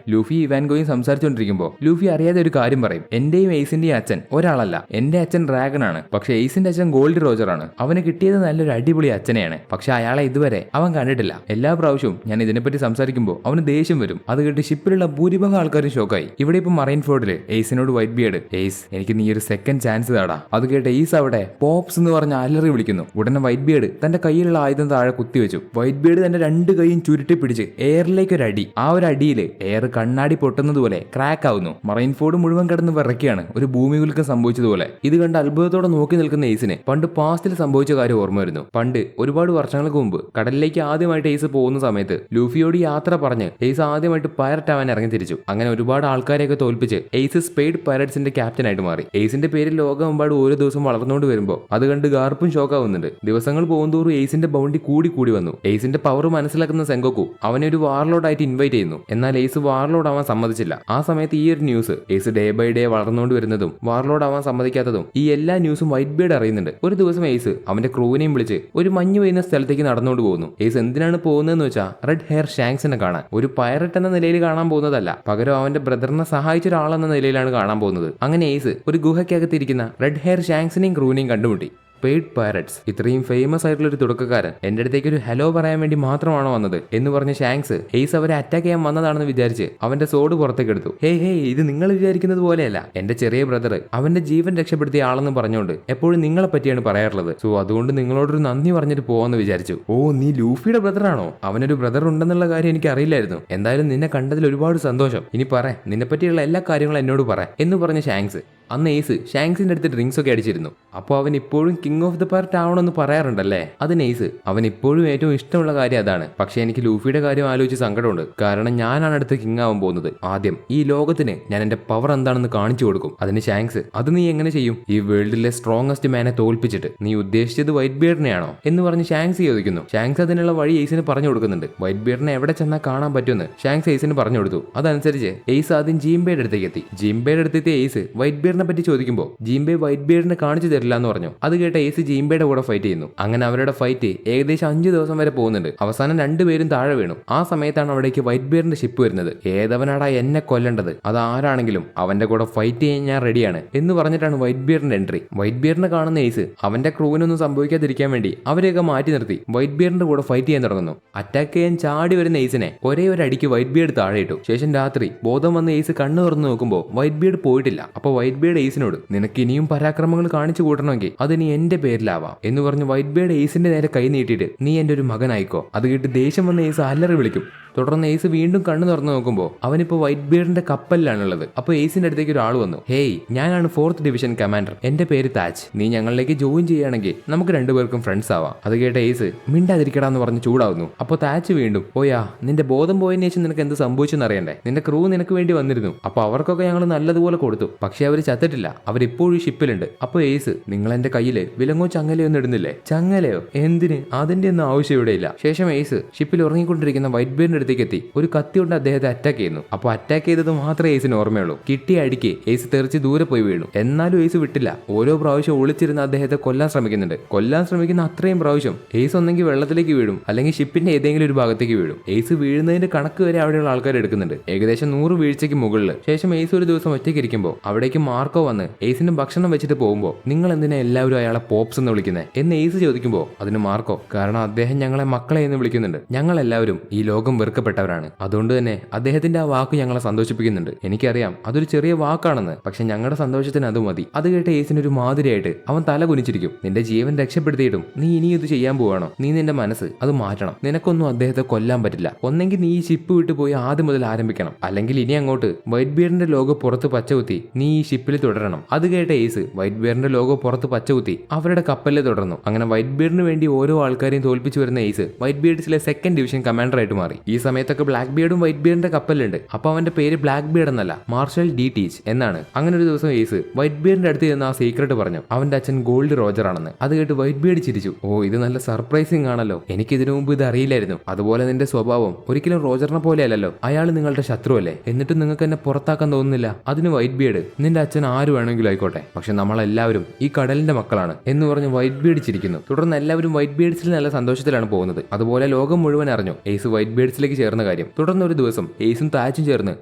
ലൂഫി ഇവാൻഗോയും സംസാരിച്ചുകൊണ്ടിരിക്കുമ്പോൾ ലൂഫി അറിയാതെ ഒരു കാര്യം പറയും. എന്റെയും എയ്സിന്റെയും അച്ഛൻ ഒരാളല്ല, എന്റെ അച്ഛൻ ഡ്രാഗൺ ആണ്. പക്ഷെ എയ്സിന്റെ അച്ഛൻ ഗോൾഡ് റോജർ ആണ്. അവന് കിട്ടിയത് നല്ലൊരു അടിപൊളി അച്ഛനെയാണ്. പക്ഷെ അയാളെ ഇതുവരെ അവൻ കണ്ടിട്ടില്ല. എല്ലാ പ്രാവശ്യവും ഞാൻ ഇതിനെപ്പറ്റി സംസാരിക്കുമ്പോൾ അവന് ദേഷ്യം വരും. അത് കേട്ട് ഷിപ്പിലുള്ള ഭൂരിഭാഗം ആൾക്കാരും ഷോക്കായി. ഇവിടെ ഇപ്പൊ മറൈൻ ഫോർട്ടില് എയ്സിനോട് വൈറ്റ് ബിയർഡ്, എയ്സ് എനിക്ക് നീ ഒരു സെക്കൻഡ് ചാൻസ് താടാ. അത് കേട്ട് എയ്സ് അവിടെ പോപ്സ് എന്ന് പറഞ്ഞ അലറി വിളിക്കുന്നു. ഉടനെ വൈറ്റ് ബിയർഡ് തന്റെ കയ്യിലുള്ള ആയുധം താഴെ കുത്തിവെച്ചു. വൈറ്റ് ബിയർഡ് തന്റെ രണ്ട് കൈയും ചുരുട്ടി പിടിച്ച് എയറിലേക്ക് ഒരു അടി. ആ ഒരു അടിയില് എയർ കണ്ണാടി പൊട്ടുന്നത് പോലെ ക്രാക്ക് ആവുന്നു. മറൈൻ ഫോർഡ് മുഴുവൻ കിടന്ന് വിറയ്ക്കുകയാണ്, ഒരു ഭൂമികുലുക്കം സംഭവിച്ചതുപോലെ. ഇത് കണ്ട് അത്ഭുതത്തോടെ നോക്കി നിൽക്കുന്ന എയ്സിന് പണ്ട് പാസ്റ്റിൽ സംഭവിച്ച കാര്യം ഓർമ്മ വരുന്നു. പണ്ട് ഒരുപാട് വർഷങ്ങൾക്ക് മുമ്പ് കടലിലേക്ക് ആദ്യമായിട്ട് എയ്സ് പോകുന്ന സമയത്ത് ലൂഫിയോട് യാത്ര പറഞ്ഞ് എയ്സ് ആദ്യമായിട്ട് പൈററ്റ് ആവാൻ ഇറങ്ങി തിരിച്ചു. അങ്ങനെ ഒരുപാട് ആൾക്കാരെയൊക്കെ തോൽപ്പിച്ച് എയ്സ് സ്പെയ്ഡ് പൈററ്റ്സിന്റെ ക്യാപ്റ്റൻ ആയിട്ട് മാറി. എയ്സിന്റെ പേര് ലോകമെമ്പാടും ഓരോ ദിവസം വളർന്നുകൊണ്ട് വരുമ്പോൾ അത് കണ്ട് ഗാർപ്പും ഷോക്കാവുന്നുണ്ട്. ദിവസങ്ങൾ പോകുന്തോറും എയ്സിന്റെ ബൗണ്ടി കൂടി വന്നു. എയ്സിന്റെ പവർ മനസ്സിലാക്കുന്ന സെങ്കോക്കു അവനെ ഒരു വാർലോഡ് ആയിട്ട് ഇൻവൈറ്റ് ചെയ്യുന്നു. എന്നാൽ എയ്സ് വാർലോഡ് ആവാൻ സമ്മതിച്ചില്ല. ആ സമയത്ത് ഈ ഒരു news Ace day by day വളർന്നുകൊണ്ട് വരുന്നതും വാർലോഡ് ആവാൻ സമ്മതിക്കാത്തതും ഈ എല്ലാ ന്യൂസും വൈറ്റ് ബിയർഡ് അറിയുന്നുണ്ട്. ഒരു ദിവസം എയ്സ് അവന്റെ ക്രൂവിനെയും വിളിച്ച് ഒരു മഞ്ഞ് പെയ്യുന്ന സ്ഥലത്തേക്ക് നടന്നുകൊണ്ട് പോകുന്നു. എയ്സ് എന്തിനാണ് പോകുന്നതെന്ന് വെച്ചാൽ റെഡ് ഹെയർ ഷാങ്സിനെ കാണാൻ. ഒരു പൈററ്റ് എന്ന നിലയിൽ കാണാൻ പോകുന്നതല്ല, പകരം അവന്റെ ബ്രദറിനെ സഹായിച്ച ഒരാളെന്ന നിലയിലാണ് കാണാൻ പോകുന്നത്. അങ്ങനെ എയ്സ് ഒരു ഗുഹയ്ക്കകത്തിരിക്കുന്ന റെഡ് ഹെയർ ഷാങ്സിനെയും ക്രൂവിനെയും കണ്ടുമുട്ടി. സ്പെയ്ഡ് പൈററ്റ്സ്, ഇത്രയും ഫേമസ് ആയിട്ടുള്ള ഒരു തുടക്കക്കാരൻ എന്റെ അടുത്തേക്ക് ഒരു ഹലോ പറയാൻ വേണ്ടി മാത്രമാണോ വന്നത് എന്ന് പറഞ്ഞ ഷാങ്സ് എയ്സ് അവരെ അറ്റാക്ക് ചെയ്യാൻ വന്നതാണെന്ന് വിചാരിച്ച് അവന്റെ സോഡ് പുറത്തേക്ക് എടുത്തു. ഹേ ഇത് നിങ്ങൾ വിചാരിക്കുന്നത് പോലെയല്ല, എന്റെ ചെറിയ ബ്രദർ അവന്റെ ജീവൻ രക്ഷപ്പെടുത്തിയ ആളെന്ന് പറഞ്ഞുകൊണ്ട് എപ്പോഴും നിങ്ങളെ പറ്റിയാണ് പറയാറുള്ളത്. സോ അതുകൊണ്ട് നിങ്ങളോടൊരു നന്ദി പറഞ്ഞിട്ട് പോവാന്ന് വിചാരിച്ചു. ഓ, നീ ലൂഫിയുടെ ബ്രദറാണോ? അവനൊരു ബ്രദർ ഉണ്ടെന്നുള്ള കാര്യം എനിക്ക് അറിയില്ലായിരുന്നു. എന്തായാലും നിന്നെ കണ്ടതിൽ ഒരുപാട് സന്തോഷം. ഇനി പറ, നിന്നെ പറ്റിയുള്ള എല്ലാ കാര്യങ്ങളും എന്നോട് പറ എന്ന് പറഞ്ഞ ഷാങ്സ്. അന്ന് എയ്സ് ഷാങ്സിന്റെ അടുത്ത് ഡ്രിങ്ക്സ് ഒക്കെ അടിച്ചിരുന്നു. അപ്പോൾ അവൻ ഇപ്പോഴും കിങ് ഓഫ് ദ പൈററ്റ് ആവണമെന്ന് പറയാറുണ്ടല്ലേ. അതിന് എയ്സ് അവൻ ഇപ്പോഴും ഏറ്റവും ഇഷ്ടമുള്ള കാര്യം അതാണ്. പക്ഷെ എനിക്ക് ലൂഫിയുടെ കാര്യം ആലോചിച്ച് സങ്കടമുണ്ട്. കാരണം ഞാനാണ് അടുത്ത് കിങ് ആവാൻ പോകുന്നത്. ആദ്യം ഈ ലോകത്തിന് ഞാൻ എന്റെ പവർ എന്താണെന്ന് കാണിച്ചു കൊടുക്കും. അതിന് ഷാങ്സ്, അത് നീ എങ്ങനെ ചെയ്യും? ഈ വേൾഡിലെ സ്ട്രോങ്ങസ്റ്റ് മാനെ തോൽപ്പിച്ചിട്ട്. നീ ഉദ്ദേശിച്ചത് വൈറ്റ് ബിയർഡിനെയാണോ എന്ന് പറഞ്ഞ് ഷാങ്സ് ചോദിക്കുന്നു. ഷാങ്സ് അതിനുള്ള വഴി എയ്സിന് പറഞ്ഞു കൊടുക്കുന്നുണ്ട്. വൈറ്റ് ബിയർഡിനെ എവിടെ ചെന്നാൽ കാണാൻ പറ്റുമെന്ന് ഷാങ്സ് എയ്സിന് പറഞ്ഞു കൊടുത്തു. അതനുസരിച്ച് എയ്സ് ആദ്യം ജീംബയുടെ അടുത്തേക്ക് എത്തി. ജീംബയുടെ അടുത്തെത്തിയ എയ്സ് വൈറ്റ് ബിയർഡിനെ പറ്റി ചോദിക്കുമ്പോൾ ജീംബെ വൈറ്റ് ബിയർഡിനെ കാണിച്ചു തരില്ല എന്ന് പറഞ്ഞു. അത് കേട്ട എയ്സ് ജീംബയുടെ കൂടെ ഫൈറ്റ് ചെയ്യുന്നു. അങ്ങനെ അവരുടെ ഫൈറ്റ് ഏകദേശം 5 ദിവസം വരെ പോകുന്നുണ്ട്. അവസാനം രണ്ടുപേരും താഴെ വീണു. ആ സമയത്താണ് അവിടേക്ക് വൈറ്റ് ബിയർഡിന്റെ ഷിപ്പ് വരുന്നത്. ഏതവനാടാ എന്നെ കൊല്ലേണ്ടത്, അത് ആരാണെങ്കിലും അവന്റെ കൂടെ ഫൈറ്റ് ചെയ്യാൻ ഞാൻ റെഡിയാണ് എന്ന് പറഞ്ഞിട്ടാണ് വൈറ്റ് ബിയർഡിന്റെ എൻട്രി. വൈറ്റ് ബിയർഡിനെ കാണുന്ന എയ്സ് അവന്റെ ക്രൂവിനൊന്നും സംഭവിക്കാതിരിക്കാൻ വേണ്ടി അവരെയൊക്കെ മാറ്റി നിർത്തി വൈറ്റ് ബിയർഡിന്റെ കൂടെ ഫൈറ്റ് ചെയ്യാൻ തുടങ്ങുന്നു. അറ്റാക്ക് ചെയ്യാൻ ചാടി വരുന്ന എയ്സിനെ ഒരേ ഒരു അടിക്ക് വൈറ്റ് ബിയർഡ് താഴെ ഇട്ടു. ശേഷം രാത്രി ബോധം വന്ന എയ്സ് കണ്ണു തുറന്നു നോക്കുമ്പോൾ വൈറ്റ് ബിയർഡ് പോയിട്ടില്ല. അപ്പൊ വൈറ്റ് ബിയർഡ് എയ്സിനോട്, നിനക്ക് ഇനിയും പരാക്രമങ്ങൾ കാണിച്ചു കൂട്ടണമെങ്കിൽ അത് നീ എന്റെ പേരിലാവാം എന്ന് പറഞ്ഞ് വൈറ്റ് ബിയർഡ് എയ്സിന്റെ നേരെ കൈ നീട്ടിയിട്ട് നീ എന്റെ ഒരു മകനായിക്കോ. അത് കേട്ട് ദേഷ്യം വന്ന എയ്സ് അലറി വിളിക്കും. തുടർന്ന് എയ്സ് വീണ്ടും കണ്ണു തുറന്നു നോക്കുമ്പോൾ അവനിപ്പോ വൈറ്റ് ബിയർഡിന്റെ കപ്പലിലാണുള്ളത്. അപ്പോൾ എയ്സിന്റെ അടുത്തേക്ക് ഒരാൾ വന്നു. ഹേയ്, ഞാനാണ് 4th ഡിവിഷൻ കമാൻഡർ, എന്റെ പേര് താജ്. നീ ഞങ്ങളിലേക്ക് ജോയിൻ ചെയ്യുകയാണെങ്കിൽ നമുക്ക് രണ്ടുപേർക്കും ഫ്രണ്ട്സ് ആവാം. അത് കേട്ട എയ്സ് മിണ്ടാതിരിക്കടാന്ന് പറഞ്ഞ് ചൂടാവുന്നു. അപ്പോൾ താജ് വീണ്ടും, ഓയാ, നിന്റെ ബോധം പോയതിനു ശേഷം നിനക്ക് എന്ത് സംഭവിച്ചെന്ന് അറിയണ്ടേ? നിന്റെ ക്രൂ നിനക്ക് വേണ്ടി വന്നിരുന്നു. അപ്പൊ അവർക്കൊക്കെ ഞങ്ങൾ നല്ലതുപോലെ കൊടുത്തു. പക്ഷെ അവർ ചത്തിട്ടില്ല, അവരിപ്പോഴും ഷിപ്പിലുണ്ട്. അപ്പോൾ എയ്സ്, നിങ്ങൾ എന്റെ കയ്യില് വിലങ്ങോ ചങ്ങലയോ ഒന്നും ഇടുന്നില്ലേ? ചങ്ങലയോ? എന്തിന്? അതിന്റെ ഒന്നും ആവശ്യം ഇവിടെയില്ല. ശേഷം എയ്സ് ഷിപ്പിൽ ഉറങ്ങിക്കൊണ്ടിരിക്കുന്ന വൈറ്റ് ബിയർഡിന്റെ അടുത്തേക്ക് എത്തി ഒരു കത്തി കൊണ്ട് അദ്ദേഹത്തെ അറ്റാക്ക് ചെയ്യുന്നു. അപ്പോൾ അറ്റാക്ക് ചെയ്തത് മാത്രമേ എയ്സിന് ഓർമ്മയുള്ളൂ. കിട്ടിയ അടിക്ക് എയ്സ് തെറിച്ച് ദൂരെ പോയി വീണു. എന്നാലും എയ്സ് വിട്ടില്ല. ഓരോ പ്രാവശ്യം ഒളിച്ചിരുന്ന് അദ്ദേഹത്തെ കൊല്ലാൻ ശ്രമിക്കുന്നുണ്ട്. കൊല്ലാൻ ശ്രമിക്കുന്ന അത്രയും പ്രാവശ്യം എയ്സ് ഒന്നെങ്കിൽ വെള്ളത്തിലേക്ക് വീഴും, അല്ലെങ്കിൽ ഷിപ്പിന്റെ ഏതെങ്കിലും ഒരു ഭാഗത്തേക്ക് വീഴും. എയ്സ് വീഴുന്നതിന്റെ കണക്ക് വരെ അവിടെയുള്ള ആൾക്കാർ എടുക്കുന്നുണ്ട്, ഏകദേശം 100 വീഴ്ചയ്ക്ക് മുകളിൽ. ശേഷം എയ്സ് ഒരു ദിവസം ഒറ്റയ്ക്ക് ഇരിക്കുമ്പോൾ അവിടേക്ക് മാർക്കോ വന്ന് എയ്സിന് ഭക്ഷണം വെച്ചിട്ട് പോകുമ്പോൾ, നിങ്ങൾ എന്തിനാ എല്ലാവരും അയാളെ പോപ്സ് എന്ന് വിളിക്കുന്നത് എന്ന് എയ്സ് ചോദിക്കുമ്പോൾ അതിന് മാർക്കോ, കാരണം അദ്ദേഹം ഞങ്ങളെ മക്കളെ എന്ന് വിളിക്കുന്നുണ്ട്. ഞങ്ങൾ എല്ലാവരും ഈ ലോകം വെറുക്കപ്പെട്ടവരാണ്, അതുകൊണ്ട് തന്നെ അദ്ദേഹത്തിന്റെ ആ വാക്ക് ഞങ്ങളെ സന്തോഷിപ്പിക്കുന്നുണ്ട്. എനിക്കറിയാം അതൊരു ചെറിയ വാക്കാണെന്ന്, പക്ഷെ ഞങ്ങളുടെ സന്തോഷത്തിന് അത് മതി. അത് കേട്ട് എയ്സിന് ഒരു മാതിരിയായിട്ട് അവൻ തല കുനിച്ചിരിക്കും. നിന്റെ ജീവൻ രക്ഷപ്പെടുത്തിയിട്ടും നീ ഇനി ഇത് ചെയ്യാൻ പോവാണോ? നീ നിന്റെ മനസ്സ് അത് മാറ്റണം. നിനക്കൊന്നും അദ്ദേഹത്തെ കൊല്ലാൻ പറ്റില്ല. ഒന്നെങ്കിൽ നീ ഈ ഷിപ്പ് വിട്ടു പോയി ആദ്യം മുതൽ ആരംഭിക്കണം, അല്ലെങ്കിൽ ഇനി അങ്ങോട്ട് വൈറ്റ് ബിയറിന്റെ ലോഗോ പുറത്ത് പച്ചകുത്തി നീ ഈ ഷിപ്പിൽ തുടരണം. അത് കേട്ട എയ്സ് വൈറ്റ് ബിയറിന്റെ ലോഗോ പുറത്ത് പച്ചകുത്തി അവരുടെ കപ്പലിൽ തുടർന്നു. അങ്ങനെ വൈറ്റ് ബിയർഡിന് വേണ്ടി ഓരോ ആൾക്കാരെയും തോൽപ്പിച്ചു വരുന്ന എയ്സ് വൈറ്റ് ബിയർഡ്സിലെ സെക്കൻഡ് ഡിവിഷൻ കമാൻഡറായിട്ട് മാറി. ഈ സമയത്തൊക്കെ ബ്ലാക്ക് ബിയർഡും വൈറ്റ് ബിയർഡിന്റെ കപ്പലുണ്ട്. അപ്പൊ അവന്റെ പേര് ബ്ലാക്ക് ബിയർഡ് എന്നല്ല, മാർഷൽ ഡി ടീച്ച് എന്നാണ്. അങ്ങനെ ഒരു ദിവസം എയ്സ് വൈറ്റ് ബിയർഡിന്റെ അടുത്ത് ചെന്ന് ആ സീക്രട്ട് പറഞ്ഞു അവന്റെ അച്ഛൻ ഗോൾഡ് റോജർ ആണെന്ന്. അത് കേട്ട് വൈറ്റ് ബിയർഡ് ചിരിച്ചു. ഓ, ഇത് നല്ല സർപ്രൈസിംഗ് ആണല്ലോ, എനിക്ക് ഇതിനു മുമ്പ് ഇത് അറിയില്ലായിരുന്നു. അതുപോലെ നിന്റെ സ്വഭാവം ഒരിക്കലും റോജറിനെ പോലെ അല്ലല്ലോ, അയാൾ നിങ്ങളുടെ ശത്രുവല്ലേ, എന്നിട്ടും നിങ്ങൾക്ക് എന്നെ പുറത്താക്കാൻ തോന്നുന്നില്ല. അതിന് വൈറ്റ് ബിയർഡ് നിന്റെ അച്ഛൻ ആര് വേണമെങ്കിലും ആയിക്കോട്ടെ, പക്ഷെ നമ്മളെല്ലാവരും ഈ കടലിന്റെ മക്കളാണ് എന്ന് പറഞ്ഞ് വൈറ്റ് ബിയർഡ് ചിരിക്കുന്നു. തുടർന്ന് എല്ലാവരും വൈറ്റ് ബിയർഡ്സിൽ നല്ല സന്തോഷത്തിലാണ് പോകുന്നത്. അതുപോലെ ലോകം മുഴുവൻ അറിഞ്ഞു എയ്സ് വൈറ്റ് ബിയർഡ്സിലേക്ക് ചേർന്ന കാര്യം. തുടർന്ന് ഒരു ദിവസം എയ്സും താച്ചും ചേർന്ന്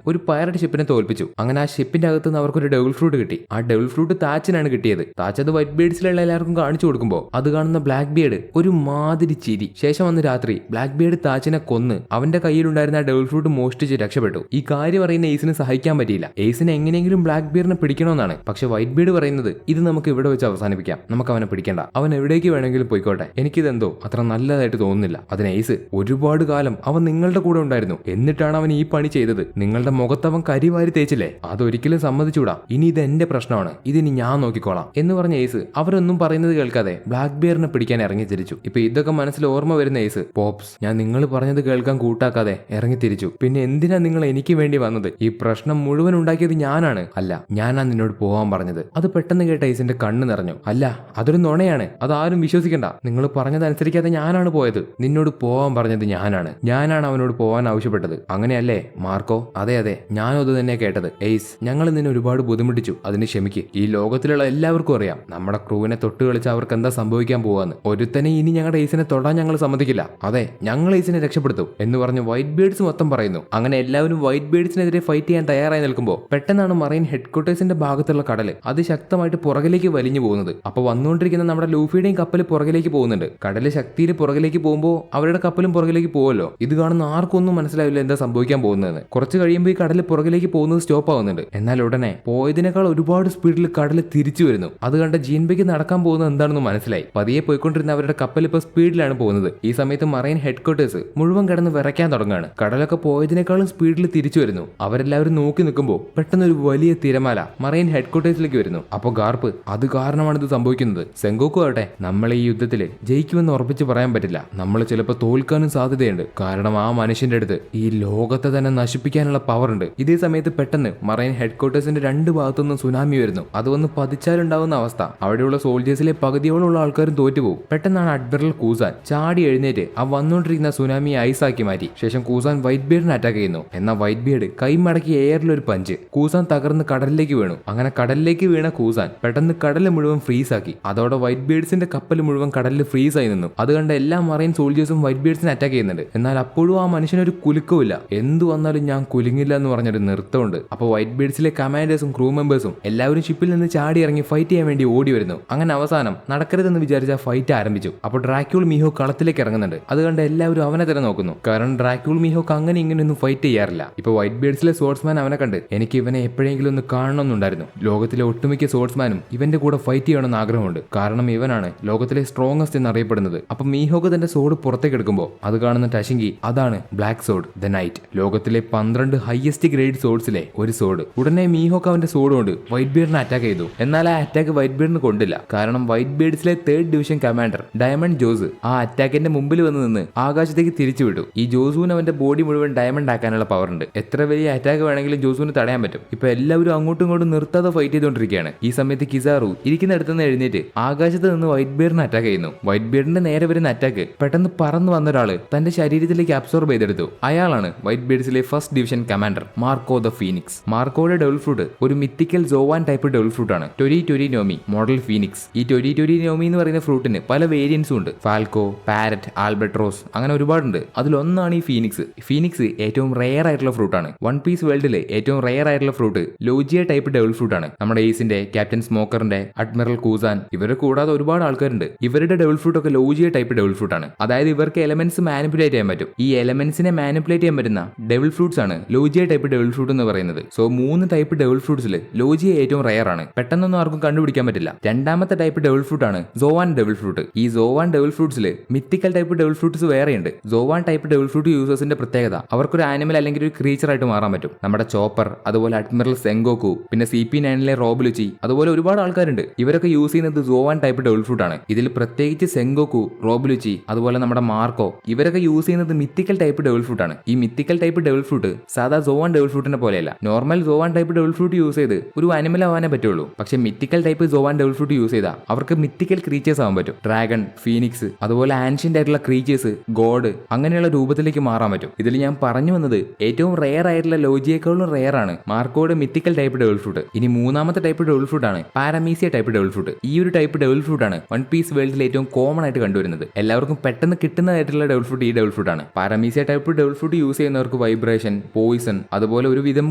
ഒരു പൈററ്റ് ഷിപ്പിനെ തോൽപ്പിച്ചു. അങ്ങനെ ആ ഷിപ്പിന്റെ അകത്ത് നിന്ന് അവർക്കൊരു ഡെവിൾ ഫ്രൂട്ട് കിട്ടി. ആ ഡെവിൾ ഫ്രൂട്ട് താച്ചിനാണ് കിട്ടിയത്. താച്ച് അത് വൈറ്റ് ബിയർഡ്സിലുള്ള എല്ലാവർക്കും കാണിച്ചു കൊടുക്കുമ്പോൾ അത് കാണുന്ന ബ്ലാക്ക് ബിയർഡ് ഒരു മാതിരി ചിരി. ശേഷം അന്ന് രാത്രി ബ്ലാക്ക് ബിയർഡ് താച്ചിനെ കൊന്ന് അവന്റെ കയ്യിലുണ്ടായിരുന്ന ആ ഡെവിൾ ഫ്രൂട്ട് മോഷ്ടിച്ച് രക്ഷപ്പെട്ടു. ഈ കാര്യം പറയുന്ന എയ്സിന് സഹിക്കാൻ പറ്റിയില്ല. എയ്സിനെ എങ്ങനെയെങ്കിലും ബ്ലാക്ക് ബിയറിനെ പിടിക്കണമെന്നാണ്. പക്ഷെ വൈറ്റ് ബിയർഡ് പറയുന്നത് ഇത് നമുക്ക് ഇവിടെ വെച്ച് അവസാനിപ്പിക്കാം, നമുക്ക് അവനെ പിടിക്കേണ്ട, അവൻ എവിടേക്ക് വേണമെങ്കിലും പോയിക്കോട്ടെ, എനിക്കിതെന്തോ അത്ര നല്ലതായിട്ട് തോന്നുന്നില്ല. അതിന് എയ്സ് ഒരുപാട് കാലം അവൻ നിങ്ങളുടെ കൂടെ ഉണ്ടായിരുന്നു, എന്നിട്ടാണ് അവൻ ഈ പണി ചെയ്തത്. നിങ്ങളുടെ മുഖത്ത് അവൻ കരിവാരി തേച്ചില്ലേ, അതൊരിക്കലും സമ്മതിച്ചൂടാ. ഇനി ഇത് എന്റെ പ്രശ്നമാണ്, ഇതിനി ഞാൻ നോക്കിക്കോളാം എന്ന് പറഞ്ഞ എയ്സ് അവരൊന്നും പറയുന്നത് കേൾക്കാതെ ബ്ലാക്ക് ബിയറിനെ പിടിക്കാൻ ഇറങ്ങി തിരിച്ചു. ഇപ്പൊ ഇതൊക്കെ മനസ്സിൽ ഓർമ്മ വരുന്ന എയ്സ്, പോപ്സ്, ഞാൻ നിങ്ങൾ പറഞ്ഞത് കേൾക്കാൻ കൂട്ടാക്കാതെ ഇറങ്ങി തിരിച്ചു. പിന്നെ എന്തിനാ നിങ്ങൾ എനിക്ക് വേണ്ടി വന്നത്? ഈ പ്രശ്നം മുഴുവൻ ഉണ്ടാക്കിയത് ഞാനാണ്. അല്ല, ഞാനാ നിന്നോട് പോവാൻ പറഞ്ഞത്. അത് പെട്ടെന്ന് കേട്ട എയ്സിന്റെ കണ്ണ് നിറഞ്ഞു. അല്ല, അതൊരു നുണയാണ്, അതാരും വിശ്വസിക്കണ്ട. നിങ്ങൾ പറഞ്ഞതനുസരിക്കാതെ ഞാനാണ് പോയത്. നിന്നോട് പോവാൻ പറഞ്ഞത് ഞാനാണ് അവനോട് പോവാൻ ആവശ്യപ്പെട്ടത്, അങ്ങനെയല്ലേ മാർക്കോ? അതെ അതെ, ഞാനും അത് തന്നെ കേട്ടത്. എയ്സ്, ഞങ്ങൾ നിന്നെ ഒരുപാട് ബുദ്ധിമുട്ടിച്ചു, അതിന് ക്ഷമിക്ക്. ഈ ലോകത്തിലുള്ള എല്ലാവർക്കും അറിയാം നമ്മുടെ ക്രൂവിനെ തൊട്ട് കളിച്ച് അവർക്ക് എന്താ സംഭവിക്കാൻ പോവാന്ന്. ഒരുത്തനെ ഇനി ഞങ്ങളുടെ എയ്സിനെ തൊടാൻ ഞങ്ങൾ സമ്മതിക്കില്ല. അതെ, ഞങ്ങൾ എയ്സിനെ രക്ഷപ്പെടുത്തും എന്ന് പറഞ്ഞ് വൈറ്റ് ബിയർഡ്സ് മൊത്തം പറയുന്നു. അങ്ങനെ എല്ലാവരും വൈറ്റ് ബിയർഡ്സിനെതിരെ ഫൈറ്റ് ചെയ്യാൻ തയ്യാറായി നിൽക്കുമ്പോൾ പെട്ടെന്നാണ് മറൈൻ ഹെഡ്ക്വാർട്ടേഴ്സിന്റെ ഭാഗത്തുള്ള കടല് അതിശക്തമായിട്ട് പുറകിലേക്ക് വലിഞ്ഞു പോകുന്നത്. അപ്പൊ വന്നുകൊണ്ടിരിക്കുന്ന നമ്മുടെ ലൂഫിയുടെയും കപ്പൽ പുറകിലേക്ക് പോകുന്നുണ്ട്. കടല് ശക്തിയിൽ പുറകിലേക്ക് പോകുമ്പോൾ അവരുടെ കപ്പലും പുറകിലേക്ക് പോകുമല്ലോ. ഇത് കാണുന്ന ആർക്കൊന്നും മനസ്സിലാവില്ല എന്താ സംഭവിക്കാൻ പോകുന്നതെന്ന്. കുറച്ച് കഴിയുമ്പോൾ ഈ കടല് പുറകിലേക്ക് പോകുന്നത് സ്റ്റോപ്പ് ആവുന്നുണ്ട്. എന്നാൽ ഉടനെ പോയതിനേക്കാൾ ഒരുപാട് സ്പീഡിൽ കടല് തിരിച്ചു വരുന്നു. അത് കണ്ട ജീൻബയ്ക്ക് നടക്കാൻ പോകുന്നത് എന്താണെന്ന് മനസ്സിലായി. പതിയെ പോയിക്കൊണ്ടിരുന്ന അവരുടെ കപ്പൽ ഇപ്പൊ സ്പീഡിലാണ് പോകുന്നത്. ഈ സമയത്ത് മറൈൻ ഹെഡ്ക്വാർട്ടേഴ്സ് മുഴുവൻ കിടന്ന് വിറയ്ക്കാൻ തുടങ്ങുകയാണ്. കടലൊക്കെ പോയതിനേക്കാളും സ്പീഡിൽ തിരിച്ചു വരുന്നു. അവരെല്ലാവരും നോക്കി നിൽക്കുമ്പോൾ പെട്ടെന്ന് ഒരു വലിയ തിരമാല മറൈൻ ഹെഡ്ക്വാർട്ടേഴ്സിലേക്ക് വരുന്നു. അപ്പൊ ഗാർപ്പ്, അത് കാരണമാണ് ഇത് സംഭവിക്കുന്നത്. സെങ്കോക്കു ആവട്ടെ, നമ്മൾ ഈ യുദ്ധത്തിൽ ജയിക്കുമെന്ന് ഉറപ്പിച്ച് പറയാൻ പറ്റില്ല. നമ്മൾ ചിലപ്പോൾ തോൽക്കാനും സാധ്യതയുണ്ട്. കാരണം ആ മനുഷ്യന്റെ അടുത്ത് ഈ ലോകത്തെ തന്നെ നശിപ്പിക്കാനുള്ള പവർ ഉണ്ട്. ഇതേ സമയത്ത് പെട്ടെന്ന് മറൈൻ ഹെഡ്ക്വാർട്ടേഴ്സിന്റെ രണ്ട് ഭാഗത്തുനിന്നും സുനാമി വരുന്നു. അത് വന്ന് പതിച്ചാലുണ്ടാവുന്ന അവസ്ഥ, അവിടെയുള്ള സോൾജേഴ്സിലെ പകുതിയോളം ആൾക്കാരും തോറ്റുപോകും. പെട്ടെന്നാണ് അഡ്മിറൽ കൂസാൻ ചാടി എഴുന്നേറ്റ് ആ വന്നുകൊണ്ടിരിക്കുന്ന സുനാമിയെ ഐസാക്കി മാറ്റി. ശേഷം കൂസാൻ വൈറ്റ് ബിയർഡിനെ അറ്റാക്ക് ചെയ്യുന്നു. എന്നാൽ വൈറ്റ് ബിയർഡ് കൈമടക്കി എയറിലൊരു പഞ്ച്. കൂസാൻ തകർന്ന് കടലിലേക്ക് വീണു. അങ്ങനെ കടലിലേക്ക് വീണ കൂസാൻ പെട്ടെന്ന് കടല് മുഴുവൻ ഫ്രീസ് ആക്കി. അതോടെ വൈറ്റ് ബിയർഡ്സിന്റെ കപ്പൽ മുഴുവൻ കടലിൽ ഫ്രീസ് ആയി നിന്നു. അത് കണ്ട എല്ലാ മറൈൻ സോൾജേഴ്സും വൈറ്റ് ബിയർഡ്സിനെ അറ്റാക്ക് ചെയ്യുന്നുണ്ട്. എന്നാൽ അപ്പോഴും ആ മനുഷ്യനൊരു കുലുക്കമില്ല. എന്തു വന്നാലും ഞാൻ കുലുങ്ങില്ല എന്ന് പറഞ്ഞൊരു നൃത്തമുണ്ട്. അപ്പോൾ വൈറ്റ് ബിയർഡ്സിലെ കമാൻഡേഴ്സും ക്രൂ മെമ്പേഴ്സും എല്ലാവരും ഷിപ്പിൽ നിന്ന് ചാടി ഇറങ്ങി ഫൈറ്റ് ചെയ്യാൻ വേണ്ടി ഓടി വരുന്നു. അങ്ങനെ അവസാനം നടക്കരുതെന്ന് വിചാരിച്ച ഫൈറ്റ് ആരംഭിച്ചു. അപ്പോൾ ഡ്രാക്യൂൾ മീഹോ കളത്തിലേക്ക് ഇറങ്ങുന്നുണ്ട്. അത് കണ്ട് എല്ലാവരും അവനെ തന്നെ നോക്കുന്നു. കാരണം ഡ്രാക്യൂൾ മീഹോക്ക് അങ്ങനെ ഇങ്ങനെയൊന്നും ഫൈറ്റ് ചെയ്യാറില്ല. ഇപ്പൊ വൈറ്റ് ബിയർഡ്സിലെ സോർട്സ്മാൻ അവനെ കണ്ട് എനിക്ക് ഇവനെ എപ്പോഴെങ്കിലും ഒന്ന് കാണണമെന്നുണ്ടായിരുന്നു. ലോകത്തിലെ ഒട്ടുമിക്ക സോർട്സ്മാനും ഇവന്റെ കൂടെ ഫൈറ്റ് ചെയ്യണമെന്ന് ആഗ്രഹമുണ്ട്. കാരണം ഇവനാണ് ലോകത്തിലെ സ്ട്രോങ്ങസ്റ്റ് എന്നറിയപ്പെടുന്നത്. അപ്പൊ മീഹോക്ക് തന്റെ സോഡ് പുറത്തേക്ക് എടുക്കുമ്പോൾ അത് കാണുന്ന ടഷിങ്കി, അതാണ് ബ്ലാക്ക് സോഡ് ദ നൈറ്റ്, ലോകത്തിലെ 12 ഹയസ്റ്റ് ഗ്രേഡ് സോഡ്സിലെ ഒരു സോഡ്. ഉടനെ മീഹോക്ക് അവന്റെ സോഡ് കൊണ്ട് വൈറ്റ് ബിയർഡിനെ അറ്റാക്ക് ചെയ്തു. എന്നാൽ ആ അറ്റാക്ക് വൈറ്റ് ബിയർഡിന് കൊണ്ടില്ല. കാരണം വൈറ്റ് ബിയർഡ്സിലെ 3rd division commander Diamond Jozu ആ അറ്റാക്കിന്റെ മുമ്പിൽ വന്ന് നിന്ന് ആകാശത്തേക്ക് തിരിച്ചു വിട്ടു. ഈ ജോസുവിന് അവന്റെ ബോഡി മുഴുവൻ ഡയമണ്ട് ആക്കാനുള്ള പവർ ഉണ്ട്. എത്ര വലിയ അറ്റാക്ക് വേണമെങ്കിലും ജോസുവിന് തടയാൻ പറ്റും. ഇപ്പൊ എല്ലാവരും അങ്ങോട്ടും ഇങ്ങോട്ടും നിർത്താതെ ഫൈറ്റ് ചെയ്തുകൊണ്ടിരിക്കുകയാണ്. ഈ സമയത്ത് കിസാറു ഇരിക്കുന്നിടത്തുനിന്ന് എഴുന്നേറ്റ് ആകാശത്ത് നിന്ന് വൈറ്റ് ബിയർഡിനെ അറ്റാക്ക് ചെയ്യുന്നു. വൈറ്റ് ബിയർഡിന്റെ നേരെ വരുന്ന അറ്റാക്ക് പെട്ടെന്ന് പറന്നു വന്ന ഒരാള് തന്റെ ശരീരത്തിലേക്ക് അബ്സോർബ് ചെയ്തെടുത്തു. അയാളാണ് വൈറ്റ് ബിയർഡ്സിലെ 1st division commander Marco the phoenix. മാർക്കോയുടെ ഡെവിൾ ഫ്രൂട്ട് ഒരു mythical Zoan type devil fruit ആണ്. Tori Nomi model phoenix. ഈ ടൊരി നോമി എന്ന് പറയുന്ന ഫ്രൂട്ടിന് പല വേരിയൻസും ഉണ്ട്. ഫാൽക്കോ, പാരറ്റ്, ആൽബട്രോസ്, അങ്ങനെ ഒരുപാടുണ്ട്. അതിലൊന്നാണ് ഈ ഫീനിക്സ്. ഫീനിക്സ് ഏറ്റവും റെയർ ആയിട്ടുള്ള ഫ്രൂട്ട് ആണ്. വൺ പീസ് വേൾഡിലെ ഏറ്റവും റെയർ ആയിട്ടുള്ള ഫ്രൂട്ട് ലോജിയ ടൈപ്പ് ഡെവിൾ ഫ്രൂട്ട് ആണ്. നമ്മുടെ എയ്സിന്റെ, ക്യാപ്റ്റൻ സ്മോക്കറിന്റെ, അഡ്മിറൽ കൂസാൻ, ഇവരെ കൂടാതെ ഒരുപാട് ആൾക്കാരുണ്ട്. ഇവരുടെ ഡെവിൾ ഫ്രൂട്ട് ഒക്കെ ലോജിയ ടൈപ്പ് ഡെവിൾ ഫ്രൂട്ട് ആണ്. അതായത് ഇവർക്ക് എലമെന്റ്സ് മാനിപ്പുലേറ്റ് ചെയ്യാൻ പറ്റും. ഈ എലമെന്റ്സിനെ മാനിപ്പുലേറ്റ് ചെയ്യാൻ പറ്റുന്ന ഡെവിൾ ഫ്രൂട്ട്സ് ആണ് ലോജിയ ടൈപ്പ് ഡെവിൾ ഫ്രൂട്ട് എന്ന് പറയുന്നത്. സോ 3 ടൈപ്പ് ഡെവിൾ ഫ്രൂട്ട്സിൽ ലോജിയ ഏറ്റവും റെയർ ആണ്. പെട്ടെന്നൊന്നും ആർക്കും കണ്ടുപിടിക്കാൻ പറ്റില്ല. രണ്ടാമത്തെ ടൈപ്പ് ഡെവിൾ ഫ്രൂട്ട് ആണ് സോവാൻ ഡെവിൾ ഫ്രൂട്ട്. ഈ സോവാൻ ഡെവിൾ ഫ്രൂട്ട്സിൽ മിത്തിക്കൽ ടൈപ്പ് ഡെവിൾ ഫ്രൂട്ട്സ് വേറെയുണ്ട്. സോവാൻ ടൈപ്പ് ഡെവിൾ ഫ്രൂട്ട് യൂസേഴ്സിന്റെ പ്രത്യേകത അവർക്കൊരു ആനിമൽ അല്ലെങ്കിൽ ഒരു ക്രീച്ചർ ആയിട്ട് മാറാൻ പറ്റും. നമ്മുടെ ചോപ്പർ, അതുപോലെ അഡ്മിറൽ സെങ്കോക്കു, പിന്നെ CP9 റോബ് ലുച്ചി, അതുപോലെ ഒരുപാട് ആൾക്കാരുണ്ട്. ഇവരൊക്കെ യൂസ് ചെയ്യുന്നത് സോവാൻ ടൈപ്പ് ഡബിൾ ഫ്രൂട്ട് ആണ്. ഇതിൽ പ്രത്യേകിച്ച് സെങ്കോക്കു, റോബുലുച്ചി, അതുപോലെ നമ്മുടെ മാർക്കോ ഇവരൊക്കെ യൂസ് ചെയ്യുന്നത് മിത്തിക്കൽ ടൈപ്പ് ഡബിൾ ഫ്രൂട്ട് ആണ്. ഈ മിത്തിക്കൽ ടൈപ്പ് ഡബിൾ ഫ്രൂട്ട് സാധാ സോവാൻ ഡബിൾ ഫ്രൂട്ടിനെ പോലെയല്ല. Normal Zoan type devil fruit use ചെയ്ത് ഒരു അനിമൽ ആവാനേ പറ്റുള്ളൂ. പക്ഷെ mythical type Zoan devil fruit use ചെയ്താൽ അവർക്ക് മിത്തിക്കൽ ക്രീച്ചേഴ്സ് ആവാൻ പറ്റും. ഡ്രാഗൺ, ഫീനിക്സ്, അതുപോലെ ആൻഷ്യന്റ് ആയിട്ടുള്ള ക്രീച്ചേഴ്സ്, ഗോഡ് അങ്ങനെയുള്ള രൂപത്തിലേക്ക് മാറാൻ പറ്റും. ഇതിൽ ഞാൻ പറഞ്ഞു വന്നത് ഏറ്റവും റെയർ ആയിട്ടുള്ള ലോജിയേക്കാളും റെയർ ആണ് മാർക്കോയുടെ മിത്തിക്കൽ ടൈപ്പ് ഡബിൾ ഫ്രൂട്ട്. ഇനി മൂന്നാമത്തെ ടൈപ്പ് ഡബിൾ ഫ്രൂട്ട് ആണ് പാരമീസിയ ടൈപ്പ് ഡബിൾ ഫ്രൂട്ട്. ഈ ഒരു ടൈപ്പ് ഡബിൾ ഫ്രൂട്ട് ആണ് വൺ പീസ് വേൾഡിൽ ഏറ്റവും കോമൺ ആയിട്ട് കണ്ടുവരുന്നത്. എല്ലാവർക്കും പെട്ടെന്ന് കിട്ടുന്നതായിട്ടുള്ള ഡബിൾ ഫ്രൂട്ട് ഈ ഡബിൾ ഫ്രൂട്ട് ആണ്. പാരമീസിയ ടൈപ്പ് ഡബിൾ ഫ്രൂട്ട് യൂസ് ചെയ്യുന്നവർക്ക് വൈബ്രേഷൻ, പോയിസൺ, അതുപോലെ ഒരു വിധം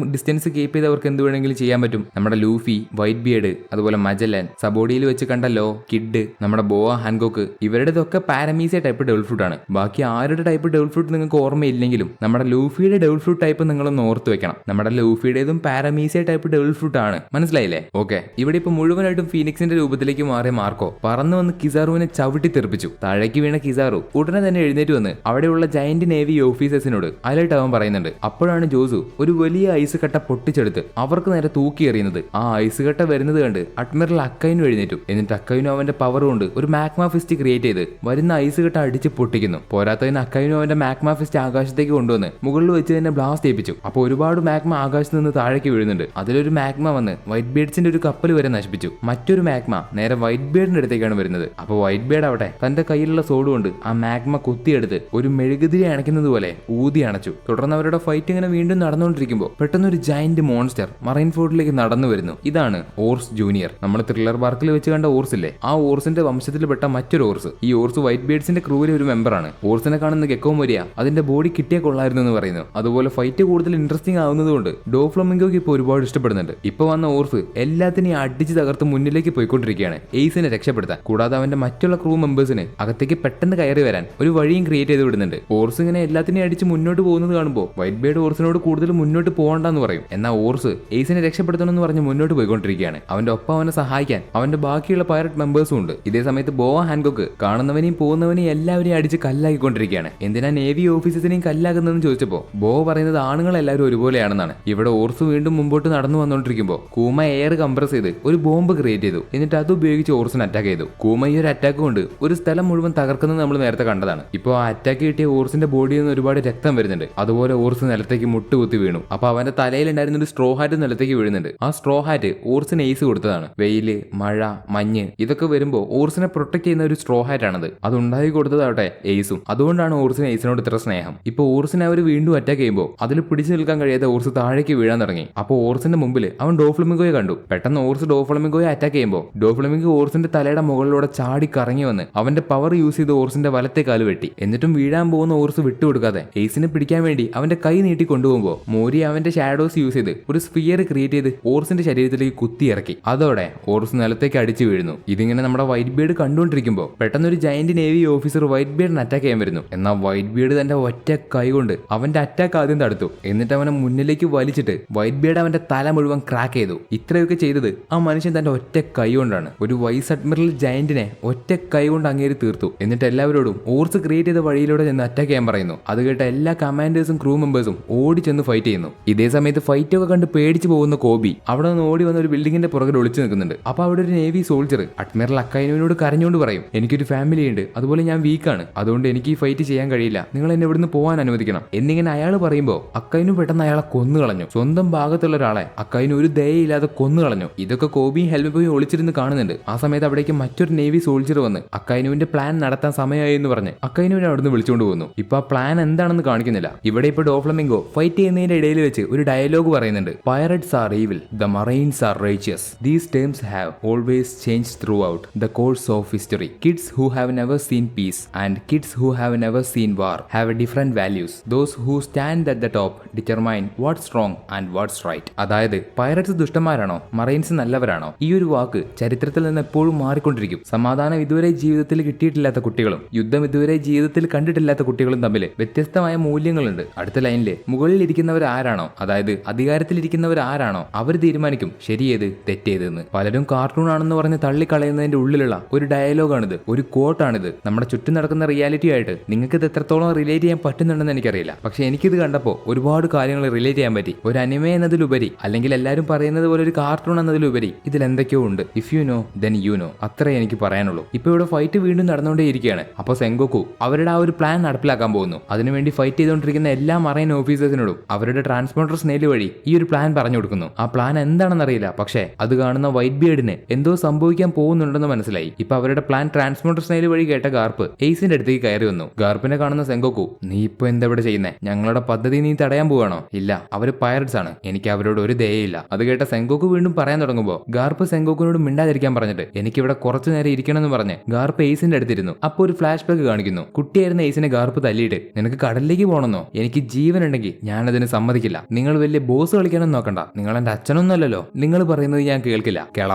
ഡിസ്റ്റൻസ് കീപ്പ് ചെയ്തവർക്ക് എന്ത് വേണമെങ്കിലും ചെയ്യാൻ പറ്റും. നമ്മുടെ ലൂഫി, വൈറ്റ് ബിയർഡ്, അതുപോലെ മജല്ലൻ, സബോഡിയിൽ വെച്ച് കണ്ടല്ലോ കിഡ്, നമ്മുടെ ബോവ ഹാൻകോക്ക് ഇവരുടെതൊക്കെ പാരമീസിയ ടൈപ്പ് ഡബിൾ ഫ്രൂട്ട് ആണ്. ബാക്കി ആരുടെ ടൈപ്പ് ഡബിൾ ഫ്രൂട്ട് നിങ്ങൾക്ക് ഓർമ്മയില്ലെങ്കിലും നമ്മുടെ ലൂഫിയുടെ ഡബിൾ ഫ്രൂട്ട് ടൈപ്പ് നിങ്ങളൊന്ന് ഓർത്ത് വെക്കണം. നമ്മുടെ ലൂഫിയുടേതും പാരമീസിയ ടൈപ്പ് ഡബിൾ ഫ്രൂട്ട് ആണ്. മനസ്സിലായില്ലേ? ഓക്കെ, ഇവിടെ ഇപ്പൊ മുഴുവനായിട്ടും ഫീനിക്സിന്റെ രൂപത്തിലേക്ക് മാറിയ മാർക്കോ പറന്നു വന്ന് കിസാറുവിനെ ചവിട്ടി തെറിപ്പിച്ചു. താഴേക്ക് വീണ കിസാറു ഉടനെ തന്നെ എഴുന്നേറ്റ് വന്ന് അവിടെയുള്ള ജയന്റ് നേവി ഓഫീസേഴ്സിനോട് അലർട്ട് ആവാൻ പറയുന്നുണ്ട്. അപ്പോഴാണ് ജോസു ഒരു വലിയ ഐസ് കട്ട പൊട്ടിച്ചെടുത്ത് അവർക്ക് നേരെ തൂക്കി എറിയുന്നത്. ആ ഐസ് കട്ട വരുന്നത് കണ്ട് അഡ്മിറൽ അക്കൈനു എഴുന്നേറ്റു. എന്നിട്ട് അക്കൈനു അവന്റെ പവർ കൊണ്ട് ഒരു മാഗ്മ ഫിസ്റ്റ് ക്രിയേറ്റ് ചെയ്ത് വരുന്ന ഐസ് കട്ട അടിച്ച് പൊട്ടിക്കുന്നു. പോരാത്തതിന് അക്കൈനു അവന്റെ മാഗ്മ ഫിസ്റ്റ് ആകാശത്തേക്ക് കൊണ്ടുവന്ന് മുകളിൽ വെച്ച് തന്നെ ബ്ലാസ്റ്റ് ചെയ്യിപ്പിച്ചു. അപ്പോൾ ഒരുപാട് മാഗ്മ ആകാശത്ത് നിന്ന് താഴേക്ക് വീഴുന്നുണ്ട്. അതിലൊരു മാഗ്മ വന്ന് വൈറ്റ് ബീഡ്സിന്റെ ഒരു കപ്പൽ വരെ നശിപ്പിച്ചു. മറ്റൊരു മാഗ്മ നേരെ വൈറ്റ് ബീഡിന്റെ അടുത്തേക്കാണ് വരുന്നത്. അപ്പോൾ വൈറ്റ് ബീഡ് ആവട്ടെ തന്റെ കയ്യിലുള്ള സോഡ് കൊണ്ട് ആ മാഗ്മ കുത്തിയെടുത്ത് ഒരു മെഴുകുതിരി അണയ്ക്കുന്നത് പോലെ ഊതി അണച്ചു. തുടർന്ന് അവരുടെ ഫൈറ്റ് ഇങ്ങനെ വീണ്ടും നടന്നുകൊണ്ടിരിക്കുമ്പോൾ പെട്ടെന്ന് ഒരു ജയന്റ് മോൺസ്റ്റർ മറൈൻ ഫോർട്ടിലേക്ക് നടന്നു വരുന്നു. ഇതാണ് ഓർസ് ജൂനിയർ. നമ്മൾ ത്രില്ലർ പാർക്കിൽ വെച്ച് കണ്ട ഓർസ് ഇല്ലേ, ആ ഓർസിന്റെ വംശത്തിൽപ്പെട്ട മറ്റൊരു ഓർസ്. ഈ ഓർസ് വൈറ്റ് ബീഡ്സിന്റെ ക്രൂവിലെ ഒരു മെമ്പറാണ്. ഓർസിനെ കാണുന്ന ഗെക്കോ മൊരിയ അതിന്റെ ബോഡി കിട്ടിയ കൊള്ളായിരുന്നു എന്ന് പറയുന്നു. അതുപോലെ ഫൈറ്റ് കൂടുതൽ ഇൻട്രസ്റ്റിംഗ് ആവുന്നതുകൊണ്ട് ഡോ ഫ്ലമിംഗോക്ക് ഇപ്പോൾ ഒരുപാട് ഇഷ്ടപ്പെടുന്നുണ്ട്. ഇപ്പൊ വന്ന ഓർസ് എല്ലാത്തിനെയും അടിച്ച് തകർത്ത് മുന്നിലേക്ക് പോയിക്കൊണ്ടിരിക്കുകയാണ് എയ്സിനെ രക്ഷപ്പെടുത്താൻ. കൂടാതെ അവന്റെ മറ്റുള്ള ക്രൂ മെമ്പേഴ്സിന് അകത്തേക്ക് പെട്ടെന്ന് കയറി വരാൻ ഒരു വഴിയും ക്രിയേറ്റ് ചെയ്ത് വിടുന്നുണ്ട്. ഓർസ് ഇങ്ങനെ എല്ലാത്തിനെയും അടിച്ച് മുന്നോട്ട് പോകുന്നത് കാണുമ്പോൾ വൈറ്റ് ബീഡ് ഓർസിനോട് കൂടുതൽ മുന്നോട്ട് പോകണ്ടെന്ന് പറയും. എന്നാൽ ഓർസ് എയ്സിനെ രക്ഷപ്പെടുത്തണമെന്ന് പറഞ്ഞ് മുന്നോട്ട് പോയിക്കൊണ്ടിരിക്കുകയാണ്. അവന്റെ ഒപ്പം അവനെ സഹായിക്കാൻ അവന്റെ ബാക്കിയുള്ള പൈററ്റ് മെമ്പേഴ്സും ഉണ്ട്. ഇതേ സമയത്ത് ബോവ ഹാൻകോക്ക് കാണുന്നവനെയും പോകുന്നവനെയും എല്ലാവരെയും അടിച്ച് കല്ലാക്കിക്കൊണ്ടിരിക്കുകയാണ്. എന്തിനാ നേവി ഓഫീസേഴ്സിനെയും കല്ലാക്കുന്നതെന്ന് ചോദിച്ചപ്പോൾ ബോവ പറയുന്നത് ആണുങ്ങൾ എല്ലാവരും ഒരുപോലെയാണെന്നാണ്. ഇവിടെ ഓർസ് വീണ്ടും മുമ്പോട്ട് നടന്നു വന്നുകൊണ്ടിരിക്കുമ്പോൾ കൂമ എയർ കംപ്രസ് ചെയ്ത് ഒരു ബോംബ് ക്രിയേറ്റ് ചെയ്തു. എന്നിട്ട് അത് ഉപയോഗിച്ച് ഓർസിനെ അറ്റാക്ക് ചെയ്തു. കൂമ ഈ ഒരു അറ്റാക്ക് കൊണ്ട് ഒരു സ്ഥലം മുഴുവൻ തകർക്കുന്നത് നമ്മൾ നേരത്തെ കണ്ടതാണ്. ഇപ്പോൾ ആ അറ്റാക്ക് കിട്ടിയ ഓർസിന്റെ ബോഡിയിൽ നിന്ന് ഒരുപാട് രക്തം വരുന്നുണ്ട്. അതുപോലെ ഓർസ് നിലത്തേക്ക് മുട്ടുകുത്തി വീണു. അപ്പൊ അവന്റെ തലയിൽ ഉണ്ടായിരുന്ന ഒരു സ്ട്രോ ഹാറ്റ് നിലത്തേക്ക് വീഴുന്നുണ്ട്. ആ സ്ട്രോ ഹാറ്റ് ഓർസിന് എയ്സ് കൊടുത്തതാണ്. വെയില്, മഴ, മഞ്ഞ് ഇതൊക്കെ വരുമ്പോൾ ഓർസിനെ പ്രൊട്ടക്ട് ചെയ്യുന്ന ഒരു സ്ട്രോ ഹാറ്റ് ആണത്. അത് ഉണ്ടാക്കി കൊടുത്തതാവട്ടെ എയ്സും. അതുകൊണ്ടാണ് ഓർസിന് എയ്സിനോട് ഇത്ര സ്നേഹം. ഇപ്പൊ ഓർസിനെ അവർ വീണ്ടും അറ്റാക്ക് ചെയ്യുമ്പോൾ അതിൽ പിടിച്ചു നിൽക്കാൻ കഴിയാതെ ഓർസ് താഴേക്ക് വീഴാൻ തുടങ്ങി. അപ്പോൾ ഓർസിന്റെ മുമ്പിൽ അവൻ ഡോ ഫ്ലമിംഗോയെ കണ്ടു. പെട്ടെന്ന് ഓർസ് ഡോ ഫ്ലമിംഗോയെ അറ്റാക്ക് ചെയ്യുമ്പോൾ ഡോ ഫ്ലമിംഗോ ഓർസിന്റെ തലയുടെ മുകളിലൂടെ ചാടി കറങ്ങി വന്ന് അവന്റെ പവർ യൂസ് ചെയ്ത് ഓർസിന്റെ വലത്തെ കാല് വെട്ടി. എന്നിട്ടും വീഴാൻ പോകുന്ന ഓർസ് വിട്ടുകൊടുക്കാതെ എയ്സിനെ പിടിക്കാൻ വേണ്ടി അവന്റെ കൈ നീട്ടി കൊണ്ടുപോകുമ്പോൾ മോരി അവന്റെ ഷാഡോസ് യൂസ് ചെയ്ത് ഒരു സ്ഫിയർ ക്രിയേറ്റ് ചെയ്ത് ഓർസിന്റെ ശരീരത്തിലേക്ക് കുത്തി ഇറക്കി. അതോടെ ഓർസ് നിലത്തേക്ക് അടിച്ചു വീഴുന്നു. ഇതിങ്ങനെ നമ്മുടെ വൈറ്റ് ബീഡ് കണ്ടുകൊണ്ടിരിക്കുമ്പോൾ പെട്ടെന്ന് ഒരു ജയന്റ് നേവി ഓഫീസർ വൈറ്റ് ബീഡിനെ അറ്റാക്ക് ചെയ്യാൻ വരുന്നു. എന്നാൽ വൈറ്റ് ബീഡ് തന്റെ ഒറ്റ കൈ കൊണ്ട് അവന്റെ അറ്റാക്ക് ആദ്യം തടുത്തു. എന്നിട്ട് അവനെ മുന്നിലേക്ക് വലിച്ചിട്ട് വൈറ്റ് ബീഡ് അവന്റെ തല മുഴുവൻ ക്രാക്ക് ചെയ്തു. ഇത്രയൊക്കെ ചെയ്തത് ആ മനുഷ്യൻ തന്റെ ഒറ്റ കൈ കൊണ്ടാണ്. ഒരു വൈസ് അഡ്മിറൽ ജയന്റിനെ ഒറ്റ കൈ കൊണ്ട് അങ്ങേരി തീർത്തു. എന്നിട്ട് എല്ലാവരോടും ഓർസ് ക്രിയേറ്റ് ചെയ്ത വഴിയിലൂടെ ചെന്ന് അറ്റാക്ക് ചെയ്യാൻ പറയുന്നു. അത് കേട്ട എല്ലാ കമാൻഡേഴ്സും ക്രൂ മെമ്പേഴ്സും ഓടി ചെന്ന് ഫൈറ്റ് ചെയ്യുന്നു. ഇതേ സമയത്ത് ഫൈറ്റ് ഒക്കെ കണ്ട് പേടിച്ചു പോകുന്ന കോബി അവിടെ നിന്ന് ഓടി വന്ന ഒരു ബിൽഡിങ്ങിന്റെ പുറകിൽ ഒളിച്ചു നിൽക്കുന്നുണ്ട്. അപ്പൊ അവിടെ ഒരു നേവി സോൾജർ അഡ്മിറൽ അക്കൈനുവിനോട് കരഞ്ഞുകൊണ്ട് പറയും, എനിക്കൊരു ഫാമിലി ഉണ്ട്, അതുപോലെ ഞാൻ വീക്കാണ്, അതുകൊണ്ട് എനിക്ക് ഈ ഫൈറ്റ് ചെയ്യാൻ കഴിയില്ല, നിങ്ങൾ എന്നെ ഇവിടുന്ന് പോകാൻ അനുവദിക്കണം എന്നിങ്ങനെ അയാൾ പറയുമ്പോൾ അക്കൈനു പെട്ടെന്ന് അയാളെ കൊന്നു കളഞ്ഞു. സ്വന്തം ഭാഗത്തുള്ള ഒരാളെ അക്കൈനു ഒരു ദയയില്ലാതെ കൊന്നു കളഞ്ഞു. ഇതൊക്കെ കോബിയും ഹെൽമി ഒളിച്ചിരുന്ന് കാണുന്നുണ്ട്. ആ സമയത്ത് അവിടേക്ക് മറ്റൊരു നേവി സോൾജർ വന്ന് അക്കൈനുവിന്റെ പ്ലാൻ നടത്താൻ സമയമായി എന്ന് പറഞ്ഞ് അക്കൈനുവിനെ അവിടുന്ന് വിളിച്ചുകൊണ്ട് പോകുന്നു. ഇപ്പൊ ആ പ്ലാൻ എന്താണെന്ന് കാണിക്കുന്നില്ല. ഇവിടെ ഇപ്പൊ ഡോ ഫ്ലമിംഗോ ഫൈറ്റ് ചെയ്യുന്നതിന്റെ ഇടയിൽ വെച്ച് ഒരു ഡയലോഗ് പറയുന്നുണ്ട്. Pirates are evil, the marines are righteous. These terms have always changed throughout the course of history. Kids who have never seen peace and kids who have never seen war have different values. Those who stand at the top determine what's wrong and what's right. അതായത് pirates ദുഷ്ടന്മാരാണോ marines നല്ലവരാണോ? ഈ ഒരു വാക്ക് ചരിത്രത്തിൽ നിന്ന് എപ്പോഴും മാറിക്കൊണ്ടിരിക്കും. സമാധാനം ഇതുവരെ ജീവിതത്തിൽ കിട്ടിയിട്ടില്ലാത്ത കുട്ടികളും യുദ്ധം ഇതുവരെ ജീവിതത്തിൽ കണ്ടിട്ടില്ലാത്ത കുട്ടികളും തമ്മിൽ വ്യത്യസ്തമായ മൂല്യങ്ങളുണ്ട്. അടുത്ത ലൈനില് മുകളിൽ ഇരിക്കുന്നവർ ആരാണോ, അതായത് അധികാരത്തിലിരിക്കുന്നവർ ആരാണോ അവർ തീരുമാനിക്കും ശരിയേത് തെറ്റേതെന്ന്. പലരും കാർട്ടൂൺ ആണെന്ന് പറഞ്ഞ് തള്ളിക്കളയുന്നതിന്റെ ഉള്ളിലുള്ള ഒരു ഡയലോഗാണിത്, ഒരു കോട്ടാണിത്. നമ്മുടെ ചുറ്റും നടക്കുന്ന റിയാലിറ്റി ആയിട്ട് നിങ്ങൾക്ക് ഇത് എത്രത്തോളം റിലേറ്റ് ചെയ്യാൻ പറ്റുന്നുണ്ടെന്ന് എനിക്കറിയില്ല. പക്ഷെ എനിക്കിത് കണ്ടപ്പോൾ ഒരുപാട് കാര്യങ്ങൾ റിലേറ്റ് ചെയ്യാൻ പറ്റി. ഒരു അനിമെ എന്നതിലുപരി അല്ലെങ്കിൽ എല്ലാവരും പറയുന്നത് പോലെ ഒരു കാർട്ടൂൺ എന്നതിലുപരി ഇതിൽ എന്തൊക്കെയോ ഉണ്ട്. If you know then you know. അത്രേ എനിക്ക് പറയാനുള്ളൂ. ഇപ്പൊ ഇവിടെ ഫൈറ്റ് വീണ്ടും നടന്നുകൊണ്ടേയിരിക്കുകയാണ്. അപ്പോൾ സെങ്കോക്കു അവരുടെ ആ ഒരു പ്ലാൻ നടപ്പിലാക്കാൻ പോകുന്നു. അതിനുവേണ്ടി ഫൈറ്റ് ചെയ്തുകൊണ്ടിരിക്കുന്ന എല്ലാ മറൈൻ ഓഫീസേഴ്സിനോടും അവരുടെ ട്രാൻസ്പോണ്ടർ സ്നേല് വഴി ഈ ഒരു പ്ലാൻ പറഞ്ഞു കൊടുക്കുന്നു. ആ പ്ലാൻ എന്താണെന്ന് അറിയില്ല, പക്ഷേ അത് കാണുന്ന വൈറ്റ് ബിയർഡിന് എന്തോ സംഭവിക്കാൻ പോകുന്നുണ്ടെന്ന് മനസ്സിലായി. ഇപ്പൊ അവരുടെ പ്ലാൻ ട്രാൻസ്പോണ്ടർ സ്നേല് വഴി കേട്ട ഗാർപ്പ് എയ്സിന്റെ അടുത്തേക്ക് കയറി വന്നു. ഗാർപ്പിനെ കാണുന്ന സെങ്കോക്കു, നീ ഇപ്പൊ എന്താ ഇവിടെ ചെയ്യുന്നേ? ഞങ്ങളുടെ പദ്ധതി നീ തടയാൻ പോവാണോ? ഇല്ല, അവര് പൈററ്റ്സ് ആണ്, എനിക്ക് അവരോട് ഒരു ദയയില്ല. അത് കേട്ട സെങ്കോക്കു വീണ്ടും പറയാൻ തുടങ്ങുമ്പോൾ ഗാർപ്പ് സെങ്കോക്കുനോട് മിണ്ടാതിരിക്കാൻ പറഞ്ഞിട്ട് എനിക്കിവിടെ കുറച്ചു നേരം ഇരിക്കണമെന്ന് പറഞ്ഞ് ഗാർപ്പ് എയ്സിന്റെ അടുത്തിരുന്നു. അപ്പോൾ ഒരു ഫ്ലാഷ് ബാക്ക് കാണിക്കുന്നു. കുട്ടിയായിരുന്ന എയ്സിനെ ഗാർപ്പ് തല്ലിയിട്ട്, നിനക്ക് കടലിലേക്ക് പോകണമെന്നോ? എനിക്ക് ജീവൻ ഉണ്ടെങ്കിൽ ഞാനതിന് സമ്മതിക്കില്ല. നിങ്ങൾ വലിയ ബോസ് കളിക്കാനൊന്നും നോക്കണ്ട. നിങ്ങൾ എന്റെ അച്ഛനൊന്നുമല്ലല്ലോ. നിങ്ങൾ പറയുന്നത് ഞാൻ കേൾക്കില്ല.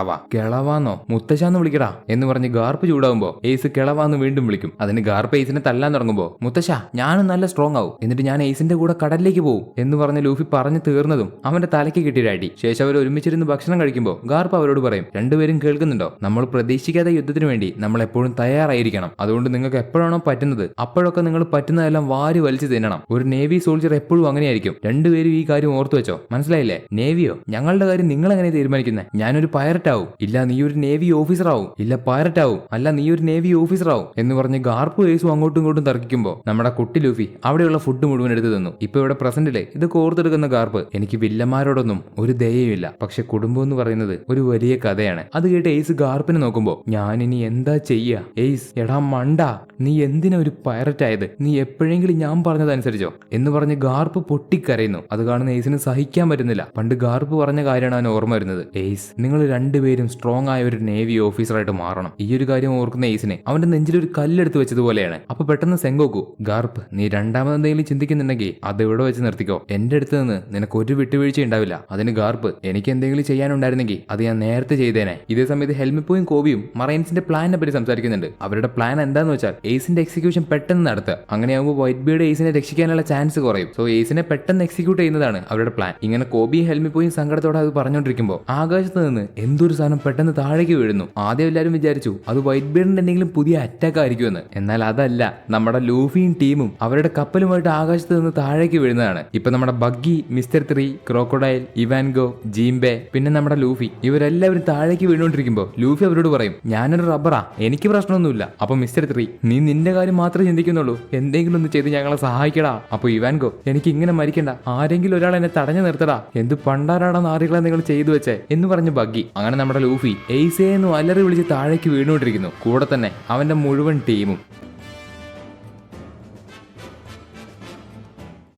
കിളവാന്നോ മുത്തശ്ശാന്ന് വിളിക്കടാ എന്ന് പറഞ്ഞ് ഗാർപ്പ് ചൂടാവുമ്പോ എയ്സ് കിളവാന്ന് വീണ്ടും വിളിക്കും. അതിന് ഗാർപ്പ് എയ്സിനെ തല്ലാൻ തുടങ്ങുമ്പോ, മുത്തശ്ശ ഞാനും നല്ല സ്ട്രോങ് ആവും, എന്നിട്ട് ഞാൻ എയ്സിന്റെ കൂടെ കടലിലേക്ക് പോകും എന്ന് പറഞ്ഞ് ലൂഫി പറഞ്ഞു തീർന്നതും അവന്റെ തലയ്ക്ക് കിട്ടിയ അടി. ശേഷം അവർ ഒരുമിച്ചിരുന്ന് ഭക്ഷണം കഴിക്കുമ്പോൾ ഗാർപ്പ് അവരോട് പറയും, രണ്ടുപേരും കേൾക്കുന്നുണ്ടോ? നമ്മൾ പ്രതീക്ഷിക്കാത്ത യുദ്ധത്തിന് വേണ്ടി നമ്മൾ എപ്പോഴും തയ്യാറായിരിക്കണം. അതുകൊണ്ട് നിങ്ങൾക്ക് എപ്പോഴാണോ പറ്റുന്നത് അപ്പോഴൊക്കെ നിങ്ങൾ പറ്റുന്നതെല്ലാം വാരി വലിച്ചു തിന്നണം. ഒരു നേവി സോൾജർ എപ്പോഴും അങ്ങനെയായിരിക്കും. രണ്ടുപേരും ഈ കാര്യം ഓർത്തു വെച്ചോ, മനസ്സിലായില്ലേ? നേവിയോ? ഞങ്ങളുടെ കാര്യം നിങ്ങൾ എങ്ങനെ തീരുമാനിക്കുന്നത്? ഞാനൊരു പൈററ്റ് ആവും. ഇല്ല നീ ഒരു നേവി ഓഫീസർ ആവും. ഇല്ല പൈററ്റ് ആവും. അല്ല നീ ഒരു നേവി ഓഫീസർ ആവും എന്ന് പറഞ്ഞ് ഗാർപ്പും ഏസും അങ്ങോട്ടും ഇങ്ങോട്ടും തർക്കിക്കുമ്പോൾ നമ്മുടെ കുട്ടി ലൂഫി അവിടെയുള്ള ഫുഡ് മുഴുവൻ എടുത്തു തന്നു. ഇപ്പൊ ഇവിടെ പ്രസന്റിലെ ഇത് കോർത്തെടുക്കുന്ന ഗാർപ്പ്, എനിക്ക് വില്ലന്മാരോടൊന്നും ഒരു ദയയുമില്ല, പക്ഷെ കുടുംബം എന്ന് പറയുന്നത് ഒരു വലിയ കഥയാണ്. അത് കേട്ട് എയ്സ് ഗാർപ്പിനെ നോക്കുമ്പോ, ഞാനിനി എന്താ ചെയ്യാ? എയ്സ് എടാ മണ്ട, നീ എന്തിനാ ഒരു പൈററ്റ് ആയത്? നീ എപ്പോഴെങ്കിലും ഞാൻ പറഞ്ഞതനുസരിച്ചോ എന്ന് പറഞ്ഞ് ഗാർപ്പ് പൊട്ടിക്കരയുന്നു. അത് കാണുന്ന എയ്സിന് സഹിക്കാൻ പറ്റുന്നില്ല. പണ്ട് ഗാർപ്പ് പറഞ്ഞ കാര്യമാണ് അവൻ ഓർമ്മ വരുന്നത്. എയ്സ്, നിങ്ങൾ രണ്ടുപേരും സ്ട്രോങ് ആയ ഒരു നേവി ഓഫീസറായിട്ട് മാറണം. ഈ ഒരു കാര്യം ഓർക്കുന്ന എയ്സിനെ അവന്റെ നെഞ്ചിൽ ഒരു കല്ലെടുത്ത് വെച്ചതുപോലെയാണ്. അപ്പൊ പെട്ടെന്ന് സെങ്കോക്കു, ഗാർപ്പ് നീ രണ്ടാമത് എന്തെങ്കിലും ചിന്തിക്കുന്നുണ്ടെങ്കിൽ അത് ഇവിടെ വെച്ച് നിർത്തിക്കോ. എന്റെ അടുത്ത് നിന്ന് നിനക്ക് ഒരു വിട്ടുവീഴ്ച ഉണ്ടാവില്ല. അതിന് ഗാർപ്പ്, എനിക്ക് എന്തെങ്കിലും ചെയ്യാനുണ്ടായിരുന്നെങ്കിൽ അത് ഞാൻ നേരത്തെ ചെയ്തേനെ. ഇതേ സമയത്ത് ഹെൽമിപ്പോയും കോബിയും മറൈൻസിന്റെ പ്ലാനിനെ പറ്റി സംസാരിക്കുന്നുണ്ട്. അവരുടെ പ്ലാൻ എന്താന്ന് വെച്ചാൽ എയ്സിന്റെ എക്സിക്യൂഷൻ പെട്ടെന്ന് നടത്തുക. അങ്ങനെയാകുമ്പോൾ വൈറ്റ് ബീഡ് എയ്സിനെ രക്ഷിക്കാനുള്ള ചാൻസ് കുറയും. സോ എയ്സിനെ പെട്ടെന്ന് എക്സിക്യൂട്ട് ചെയ്യുന്നതാണ് അവരുടെ പ്ലാൻ. ഇങ്ങനെ കോബിയും ഹെൽമിപ്പോയും സങ്കടത്തോടെ അത് പറഞ്ഞുകൊണ്ടിരിക്കുമ്പോൾ ആകാശത്ത് നിന്ന് എന്തൊരു സാധനം പെട്ടെന്ന് താഴേക്ക് വീഴുന്നു. ആദ്യം എല്ലാവരും വിചാരിച്ചു അത് വൈറ്റ് ബീഡിന്റെ എന്തെങ്കിലും പുതിയ അറ്റാക്ക് ആയിരിക്കുമെന്ന്. എന്നാൽ അതല്ല, നമ്മുടെ ലൂഫിയും ടീമും അവരുടെ കപ്പലുമായിട്ട് ആകാശത്ത് നിന്ന് താഴേക്ക് വീഴുന്നതാണ്. ഇപ്പൊ നമ്മുടെ ബഗ്ഗി, മിസ്റ്റർ 3, ക്രോക്കോഡൈൽ, ഇവാൻഗോ, ജീംബെ, പിന്നെ നമ്മുടെ ലൂഫി ഇവരെല്ലാവരും താഴേക്ക് വീണുകൊണ്ടിരിക്കുമ്പോൾ ലൂഫി അവരോട് പറയും, ഞാനൊരു റബ്ബറാ, എനിക്ക് പ്രശ്നമൊന്നുമില്ല. അപ്പൊ മിസ്റ്റർ 3, നീ നിന്റെ കാര്യം മാത്രമേ ചിന്തിക്കുന്നുള്ളൂ, എന്തെങ്കിലും ഒന്ന് ചെയ്ത് ഞങ്ങളെ സഹായിക്കടാ. അപ്പൊ ഇവാൻഗോ, എനിക്ക് ഇങ്ങനെ മരിക്കണ്ട, ആരെങ്കിലും ഒരാൾ എന്നെ തടഞ്ഞു നിർത്തടാ, എന്ത് പണ്ടാരാടാ നാറികളെ നിങ്ങൾ ചെയ്തു വെച്ചേ എന്ന് പറഞ്ഞ് ബഗ്ഗി. അങ്ങനെ നമ്മുടെ ലൂഫി എയ്സേന്ന് അലറി വിളിച്ച് താഴേക്ക് വീണുകൊണ്ടിരിക്കുന്നു. കൂടെ തന്നെ അവന്റെ മുഴുവൻ ടീമും.